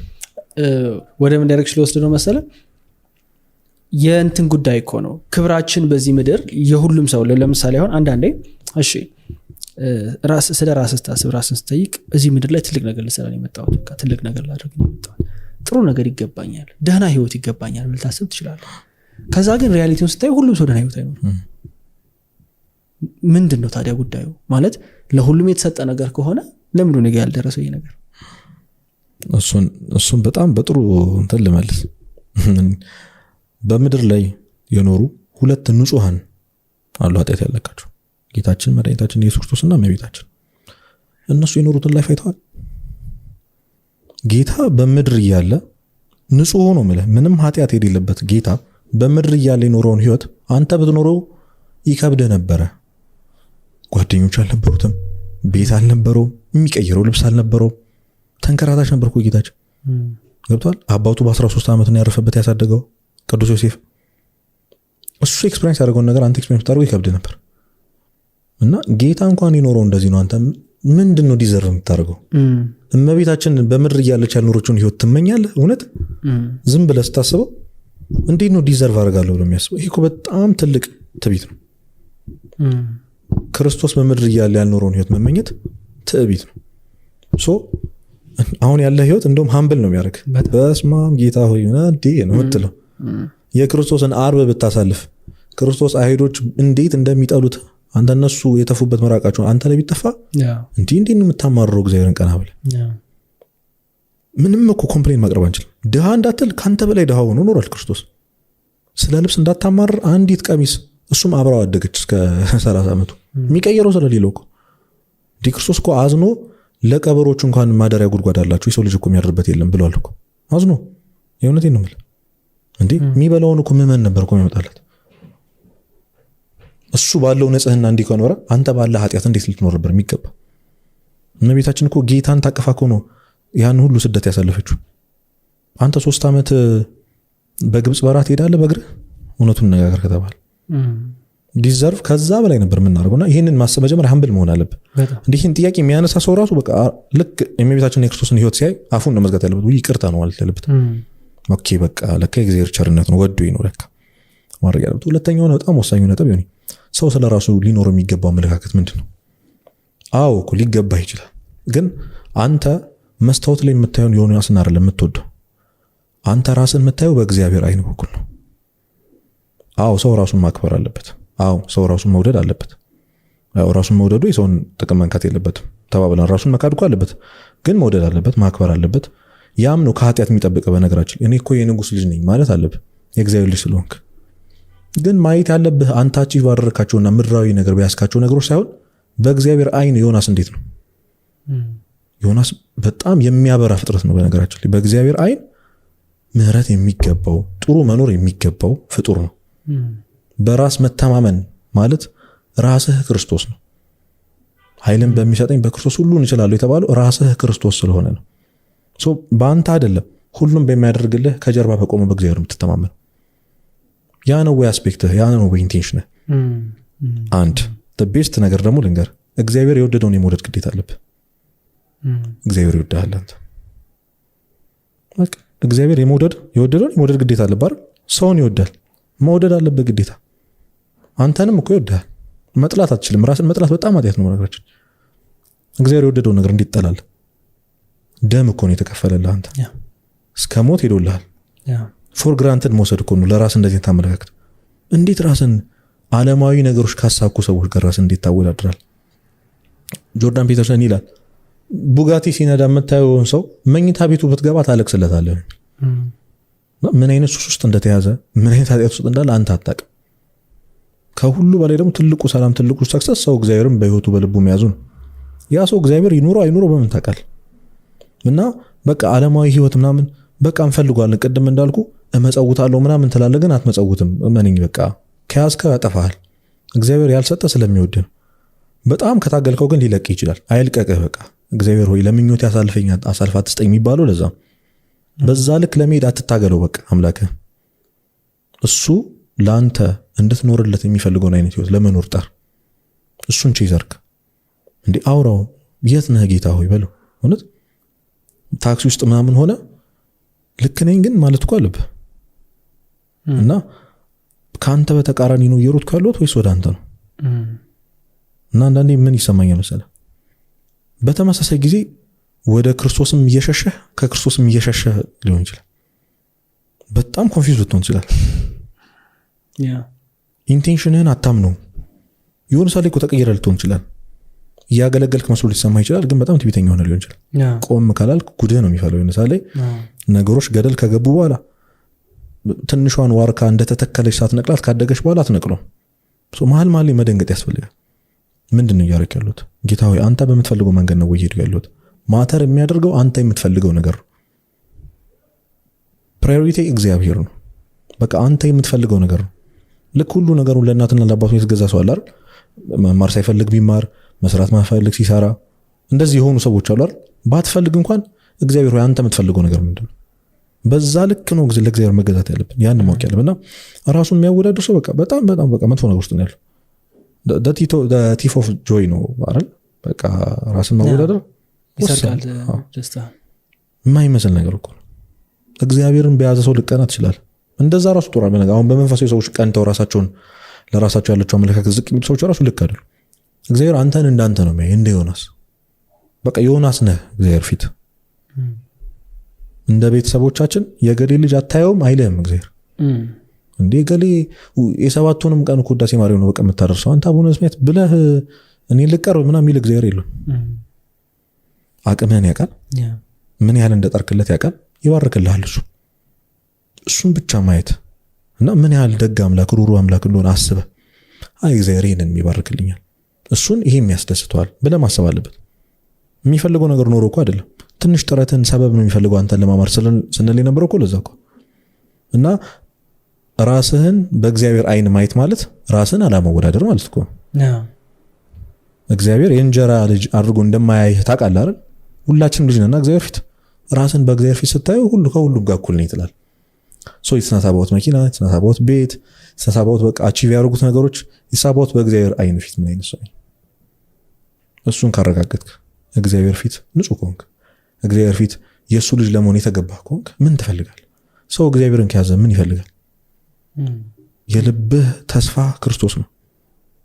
ወደ ምን ዳይሬክሽን ልወስድ ነው መሰለ? የእንትን ጉዳይ እኮ ነው ክብራችን በዚህ ምድር የሁሉም ሰው። ለምሳሌ አሁን አንዳንዴ እሺ ስለ ራስህ ስታስብ ራስህን ስትጠይቅ እዚህ ምድር ላይ ትልቅ ነገር ልሰራ ነው የመጣሁት፣ ትልቅ ነገር ላደርግ ነው የመጣሁት፣ ጥሩ ነገር ይገባኛል፣ ደህና ህይወት ይገባኛል ብለህ ታስብ ትችላለህ። ከዛ ግን ሪያሊቲውን ስታይ ሁሉም ሰው ደህና ህይወት አይኖርም። ምንድን ነው ታዲያ ጉዳዩ? ማለት ለሁሉም የተሰጠ ነገር ከሆነ ለምንድን ነው ያልደረሰው ይሄ ነገር? እሱን በጣም በጥሩ እንትን ልመልስ። በምድር ላይ የኖሩ ሁለት ንጹሃን አሉ ኃጢአት ያለባቸው፣ ጌታችን መድኃኒታችን ኢየሱስ ክርስቶስና እመቤታችን። እነሱ የኖሩትን ላይፍ አይተዋል። ጌታ በምድር እያለ ንጹህ ሆኖ ምንም ኃጢአት የሌለበት ጌታ በምድር እያለ የኖረውን ህይወት አንተ ብትኖረው ይከብድህ ነበረ። ጓደኞች አልነበሩትም፣ ቤት አልነበረው፣ የሚቀይረው ልብስ አልነበረው፣ ተንከራታች ነበር እኮ ጌታችን። ገብቷል? አባቱ በ13 ዓመት ነው ያረፈበት ያሳደገው ቅዱስ ዮሴፍ። እሱ ኤክስፒሪየንስ ያደረገውን ነገር አንተ ኤክስፒሪየንስ ታደርገው ይከብድህ ነበር። እና ጌታ እንኳን የኖረው እንደዚህ ነው። አንተ ምንድን ነው ዲዘርቭ የምታደርገው? እመቤታችን በምድር እያለች ያልኖረችውን ህይወት ትመኛለህ? እውነት ዝም ብለህ ስታስበው እንዴት ነው ዲዘርቭ አደርጋለሁ ብሎ የሚያስበው? ይሄ እኮ በጣም ትልቅ ትዕቢት ነው። ክርስቶስ በምድር እያለ ያልኖረውን ህይወት መመኘት ትዕቢት ነው። አሁን ያለ ህይወት እንደውም ሃምብል ነው የሚያደርግ። በስማም ጌታ ሆይ እንዴ ነው የምትለው። የክርስቶስን አርብ ብታሳልፍ ክርስቶስ አይሁዶች እንዴት እንደሚጠሉት አንተ እነሱ የተፉበት መራቃቸው አንተ ላይ ቢጠፋ እንዴ ነው የምታማርረው እግዚአብሔርን ቀና ብለህ። ምንም እኮ ኮምፕሌን ማቅረብ አንችልም። ድሃ እንዳትል ካንተ በላይ ድሃ ሆኖ ኖሯል ክርስቶስ። ስለ ልብስ እንዳታማርር አንዲት ቀሚስ እሱም አብራው አደገች እስከ 30 ዓመቱ የሚቀየረው ስለሌለው እኮ እንዴ ክርስቶስ እኮ አዝኖ ለቀበሮች እንኳን ማደሪያ ጉድጓድ አላቸው የሰው ልጅ እኮ የሚያድርበት የለም ብሏል እኮ አዝኖ። የእውነቴን ነው የምልህ። እንዴ የሚበላውን እኮ ምመን ነበር እኮ የሚመጣለት። እሱ ባለው ንጽህና እንዲህ ከኖረ አንተ ባለ ኃጢአት እንዴት ልትኖር ነበር የሚገባ? እመቤታችን እኮ ጌታን ታቀፋ እኮ ነው ያን ሁሉ ስደት ያሳለፈችው። አንተ 3 ዓመት በግብጽ በረሃ ትሄዳለህ በእግርህ? እውነቱን ነጋገር ከተባለ ዲዘርቭ ከዛ በላይ ነበር የምናደርገውና ይህንን ማሰብ መጀመሪያ ሀምብል መሆን አለብህ። እንዲህ ይህን ጥያቄ የሚያነሳ ሰው ራሱ በቃ ልክ የእመቤታችን የክርስቶስን ህይወት ሲያይ አፉን ነው መዝጋት ያለበት። ይቅርታ ነው ማለት ያለበት። ኦኬ በቃ ለካ የእግዚአብሔር ቸርነት ነው ወዶኝ ነው ለካ ማድረግ ያለበት። ሁለተኛው በጣም ወሳኙ ነጥብ ይሁን ሰው ስለ ራሱ ሊኖረው የሚገባው አመለካከት ምንድን ነው? አዎ እኮ ሊገባህ ይችላል። ግን አንተ መስታወት ላይ የምታየውን ዮናስን አይደለም የምትወደው። አንተ ራስን የምታየው በእግዚአብሔር አይን በኩል ነው። አዎ ሰው ራሱን ማክበር አለበት። አዎ ሰው ራሱን መውደድ አለበት። አዎ ራሱን መውደዱ የሰውን ጥቅም መንካት የለበትም። ተባብለን ራሱን መካድ እኮ አለበት፣ ግን መውደድ አለበት፣ ማክበር አለበት። ያም ነው ከኃጢአት የሚጠብቀ። በነገራችን እኔ እኮ የንጉስ ልጅ ነኝ ማለት አለብህ የእግዚአብሔር ልጅ ስለሆንክ። ግን ማየት ያለብህ አንተ አቺቭ ባደረካቸውና ምድራዊ ነገር ቢያስካቸው ነገሮች ሳይሆን በእግዚአብሔር አይን ዮናስ እንዴት ነው? ዮናስ በጣም የሚያበራ ፍጥረት ነው። በነገራችን ላይ በእግዚአብሔር አይን ምህረት የሚገባው ጥሩ መኖር የሚገባው ፍጡር ነው። በራስ መተማመን ማለት ራስህ ክርስቶስ ነው። ኃይልን በሚሰጠኝ በክርስቶስ ሁሉን እችላለሁ የተባለው ራስህ ክርስቶስ ስለሆነ ነው። በአንተ አይደለም ሁሉም በሚያደርግልህ ከጀርባ በቆመ በእግዚአብሔር የምትተማመን። ያ ነው ወይ አስፔክትህ፣ ያ ነው ወይ ኢንቴንሽንህ። አንድ ቤስት ነገር ደግሞ ልንገር፣ እግዚአብሔር የወደደውን የመውደድ ግዴታ አለብህ። እግዚአብሔር ይወዳል አንተ። እግዚአብሔር የወደደውን የመውደድ ግዴታ አለብህ አይደል? ሰውን ይወዳል፣ መውደድ አለበት ግዴታ። አንተንም እኮ ይወዳል። መጥላት አትችልም። ራስን መጥላት በጣም ኃጢአት ነው ነገራችን። እግዚአብሔር የወደደውን ነገር እንዲጠላል ደም እኮ ነው የተከፈለልህ። አንተ እስከ ሞት ሄዶልሃል። ፎር ግራንትድ መውሰድ እኮ ነው ለራስ እንደዚህ ታመለካከት። እንዴት ራስን ዓለማዊ ነገሮች ካሳኩ ሰዎች ጋር ራስን እንዴት ታወዳድራል? ጆርዳን ፒተርሰን ይላል ቡጋቲ ሲነዳ የምታየውን ሰው መኝታ ቤቱ ብትገባ ታለቅስለታለህ። ምን አይነት ሱስ ውስጥ እንደተያዘ ምን አይነት ኃጢአት ውስጥ እንዳለ አንተ አታውቅም። ከሁሉ በላይ ደግሞ ትልቁ ሰላም ትልቁ ሰክሰስ ሰው እግዚአብሔርን በህይወቱ በልቡ መያዙ ነው። ያ ሰው እግዚአብሔር ይኑሮ አይኑሮ በምን ታውቃለህ? እና በቃ ዓለማዊ ህይወት ምናምን በቃ እንፈልጓለን። ቅድም እንዳልኩ እመጸውታለሁ ምናምን ትላለህ፣ ግን አትመጸውትም። እመነኝ በቃ ከያዝከው ያጠፋሃል። እግዚአብሔር ያልሰጠ ስለሚወድ ነው። በጣም ከታገልከው ግን ሊለቅ ይችላል። አይልቀቅህ። በቃ እግዚአብሔር ሆይ ለምኞት አሳልፍ አትስጠኝ የሚባለው ለዛ። በዛ ልክ ለመሄድ አትታገለው። በቃ አምላክህ እሱ ለአንተ እንድትኖርለት የሚፈልገውን አይነት ህይወት ለመኖር ጣር። እሱን ቼዘርክ እንዴ አውራው የት ነህ ጌታ ሆይ በለው። እውነት ታክሲ ውስጥ ምናምን ሆነ ልክ ነኝ ግን ማለት እኮ አለብህ። እና ከአንተ በተቃራኒ ነው እየሮጥኩ ያለሁት ወይስ ወደ አንተ ነው? እና አንዳንዴ ምን ይሰማኛል መሰለህ፣ በተመሳሳይ ጊዜ ወደ ክርስቶስም እየሸሸህ ከክርስቶስም እየሸሸህ ሊሆን ይችላል። በጣም ኮንፊውዝ ልትሆን ይችላል። ኢንቴንሽንህን አታምነው። የሆነ ሳሌ እኮ ተቀየረ ልትሆን ይችላል። እያገለገልክ መስሎ ሊሰማ ይችላል፣ ግን በጣም ትዕቢተኛ ሆነ ሊሆን ይችላል። ቆም ካላልክ ጉድህ ነው የሚፈለው። የሆነ ሳሌ ነገሮች ገደል ከገቡ በኋላ ትንሿን ዋርካ እንደተተከለች ሳትነቅላት ካደገች በኋላ አትነቅለው። መሀል መሀል መደንገጥ ያስፈልጋል። ምንድን ነው እያደረክ ያሉት? ጌታ ሆይ አንተ በምትፈልገው መንገድ ነው ወይ ሄዱ ያሉት? ማተር የሚያደርገው አንተ የምትፈልገው ነገር ነው። ፕራዮሪቲ እግዚአብሔር ነው። በቃ አንተ የምትፈልገው ነገር ነው። ልክ ሁሉ ነገሩን ለእናትና ለአባቱ የተገዛ ሰው አለ አይደል? መማር ሳይፈልግ ቢማር፣ መስራት ማይፈልግ ሲሰራ፣ እንደዚህ የሆኑ ሰዎች አሉ አይደል? ባትፈልግ እንኳን እግዚአብሔር ሆይ አንተ የምትፈልገው ነገር ምንድነው? በዛ ልክ ነው ለእግዚአብሔር መገዛት ያለብን። ያን ማወቅ ያለብንና ራሱን የሚያወዳድር ሰው በቃ በጣም በቃ መጥፎ ነገር ውስጥ ነው ያለው። ቲፍ ኦፍ ጆይ ነው አይደል? በቃ ራስን ማወዳደር ይሰርቃል። ደስታ የማይመስል ነገር እኮ ነው። እግዚአብሔርን በያዘ ሰው ልቀና ትችላለህ። እንደዛ ራሱ ጦር አለ። አሁን በመንፈሳዊ ሰዎች ቀንተው ራሳቸውን ለራሳቸው ያላቸው አመለካከት ዝቅ የሚሉ ሰዎች ራሱ ልክ አይደሉ። እግዚአብሔር አንተን እንዳንተ ነው የሚያይ፣ እንደ ዮናስ። በቃ ዮናስ ነህ እግዚአብሔር ፊት። እንደ ቤተሰቦቻችን የገሌ ልጅ አታየውም አይልህም እግዚአብሔር። እንዴ ገሌ የሰባቱንም ቀን ውዳሴ ማርያም ነው በቃ የምታደርሰው አንተ አቡነ ስሜት ብለህ እኔ ልቀርብ ምናምን የሚል እግዚአብሔር የለም። አቅምህን ያውቃል፣ ምን ያህል እንደጠርክለት ያውቃል፣ ይባርክልሃል። እሱን ብቻ ማየት እና ምን ያህል ደግ አምላክ ሩሩ አምላክ እንደሆነ አስበህ አይ እግዚአብሔር ይሄንን ይባርክልኛል፣ እሱን ይሄም ያስደስተዋል ብለህ ማሰብ አለበት። የሚፈልገው ነገር ኖሮ እኮ አይደለም፣ ትንሽ ጥረትን ሰበብ ነው የሚፈልገው አንተን ለማማር ስንል የነበረው እኮ ለዛ እኮ። እና ራስህን በእግዚአብሔር አይን ማየት ማለት ራስን አለማወዳደር ማለት እኮ። እግዚአብሔር የእንጀራ ልጅ አድርጎ እንደማያይህ ታውቃለህ አይደል? ሁላችንም ልጅ ነንና እግዚአብሔር ፊት ራስን በእግዚአብሔር ፊት ስታየው ሁሉ ከሁሉም ጋር እኩል ነው ይላል። የተሳሳበውት መኪና፣ የተሳሳበውት ቤት፣ የተሳሳበውት በቃ አቺቭ ያደርጉት ነገሮች የተሳሳበውት በእግዚአብሔር አይን ፊት ምን አይነት ሰው ነው? እሱን ካረጋገጥክ እግዚአብሔር ፊት ንጹህ ከሆንክ እግዚአብሔር ፊት የእሱ ልጅ ለመሆን የተገባህ ከሆንክ ምን ትፈልጋለህ? ሰው እግዚአብሔርን ከያዘ ምን ይፈልጋል? የልብህ ተስፋ ክርስቶስ ነው።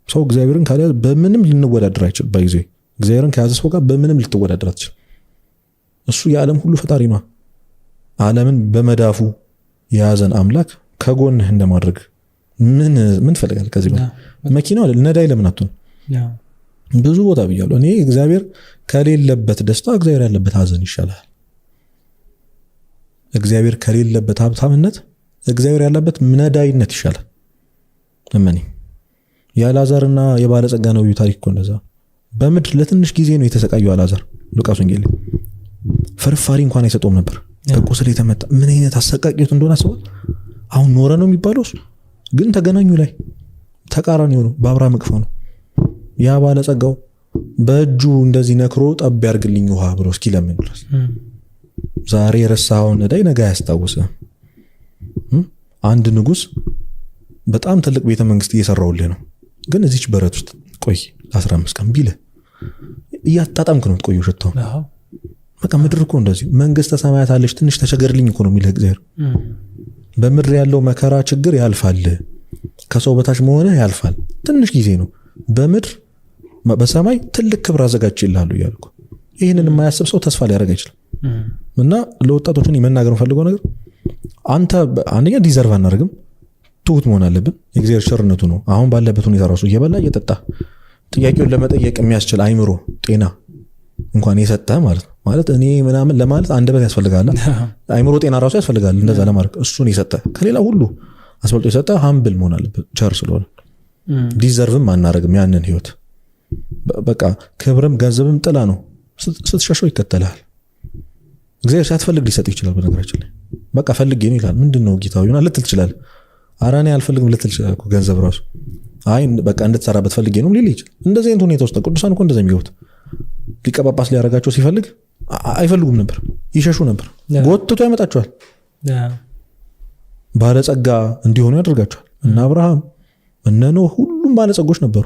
ሰው እግዚአብሔርን ካልያዘ በምንም ልንወዳደር አይችልም። ባይዜ እግዚአብሔርን ከያዘ ሰው ጋር በምንም ልትወዳደር አትችልም። እሱ የዓለም ሁሉ ፈጣሪ ነው። ዓለምን በመዳፉ የያዘን አምላክ ከጎንህ እንደማድረግ ምን ትፈልጋለህ? ከዚህ በኋላ መኪናው ነዳይ ለምን አትሆን? ብዙ ቦታ ብያለሁ እኔ እግዚአብሔር ከሌለበት ደስታ እግዚአብሔር ያለበት ሀዘን ይሻላል። እግዚአብሔር ከሌለበት ሀብታምነት እግዚአብሔር ያለበት ምነዳይነት ይሻላል። እመኒ የአልዓዛርና የባለጸጋ ነብዩ ታሪክ እኮ እንደዛ በምድር ለትንሽ ጊዜ ነው የተሰቃየው አልዓዛር ሉቃስ ወንጌል ፍርፋሪ እንኳን አይሰጠውም ነበር ከቁስል የተመታ ምን አይነት አሰቃቂት እንደሆነ አስበው አሁን ኖረ ነው የሚባለው ግን ተገናኙ ላይ ተቃራኒ ሆኖ በአብርሃም እቅፍ ነው ያ ባለጸጋው በእጁ እንደዚህ ነክሮ ጠብ ያርግልኝ ውሃ ብሎ እስኪለምን ድረስ ዛሬ ረሳውን እዳይ ነገ ያስታውስህ አንድ ንጉስ በጣም ትልቅ ቤተ መንግስት እየሰራውልህ ነው ግን እዚች በረት ውስጥ ቆይ 15 ቀን ቢለ ያጣጣምክ ነው ቆዩ ሸታው በቃ ምድር እኮ እንደዚህ መንግስተ ሰማያት አለች ትንሽ ተቸገርልኝ እኮ ነው የሚልህ እግዚአብሔር በምድር ያለው መከራ ችግር ያልፋል ከሰው በታች መሆነ ያልፋል ትንሽ ጊዜ ነው በምድር በሰማይ ትልቅ ክብር አዘጋጅልሃሉ ይላልኩ ይሄንን የማያስብ ሰው ተስፋ ሊያደርግ ይችላል እና ለወጣቶችን የመናገር ፈልገው ነገር አንተ አንደኛ ዲዘርቭ አናርግም ትሁት መሆን አለብን የእግዚአብሔር ቸርነቱ ነው አሁን ባለበት ሁኔታ ራሱ እየበላ እየጠጣ ጥያቄውን ለመጠየቅ የሚያስችል አይምሮ ጤና እንኳን የሰጠ ማለት እኔ ምናምን ለማለት አንደበት ያስፈልጋል አይምሮ ጤና ራሱ ያስፈልጋል እንደዛ ለማድረግ እሱን የሰጠ ከሌላ ሁሉ አስበልጦ የሰጠ ሃምብል መሆን አለበት ቸር ስለሆነ ዲዘርቭም አናርግም ያንን ህይወት በቃ ክብርም ገንዘብም ጥላ ነው ስትሸሸው ይከተላል እግዚአብሔር ሳትፈልግ ሊሰጥ ይችላል በነገራችን ላይ በቃ ፈልጌ ነው ይላል ምንድነው ጌታው ይሆናል ልትል ይችላል አራኔ አልፈልግም ልትል ይችላል ገንዘብ ራሱ አይ በቃ እንድትሰራበት ፈልጌ ነው ሊል ይችላል እንደዚህ አይነት ሁኔታ ውስጥ ቅዱሳን እኮ እንደዚህ የሚገቡት ሊቀጳጳስ ሊያረጋቸው ሲፈልግ አይፈልጉም ነበር ይሸሹ ነበር ጎትቶ ያመጣቸዋል ባለጸጋ እንዲሆኑ ያደርጋቸዋል እና አብርሃም እነ ኖህ ሁሉም ባለጸጎች ነበሩ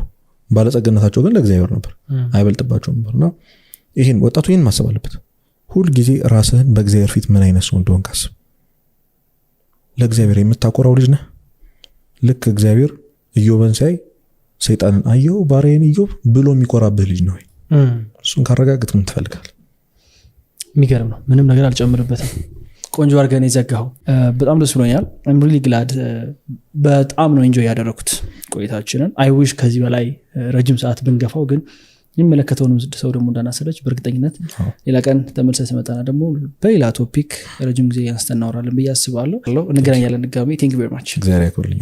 ባለጸግነታቸው ግን ለእግዚአብሔር ነበር አይበልጥባቸውም ነበርና ይሄን ወጣቱ ይሄን ማሰብ አለበት ሁሉ ጊዜ ራስህን በእግዚአብሔር ፊት ምን አይነት ሰው እንደሆንክ አስብ ለእግዚአብሔር የምታቆራው ልጅ ነህ ልክ እግዚአብሔር ኢዮብን ሲያይ ሰይጣንን አየው ባሪያዬን ኢዮብ ብሎ የሚቆራብህ ልጅ ነው እሱን ካረጋግጥ ምን ትፈልጋለህ የሚገርም ነው ምንም ነገር አልጨምርበትም ቆንጆ አድርገን የዘጋኸው በጣም ደስ ብሎኛል I'm really glad በጣም ነው ኢንጆይ ያደረኩት ቆይታችንን I wish ከዚህ በላይ ረጅም ሰዓት ብንገፋው ግን የሚመለከተውንም ሰው ደግሞ እንዳናሰለች በእርግጠኝነት ሌላ ቀን ተመልሰን ስመጣና ደግሞ በሌላ ቶፒክ ረጅም ጊዜ ያስተናወራለን ብዬ አስባለሁ እንገናኛለን ድጋሜ thank you very much እግዚአብሔር ያክብርልኝ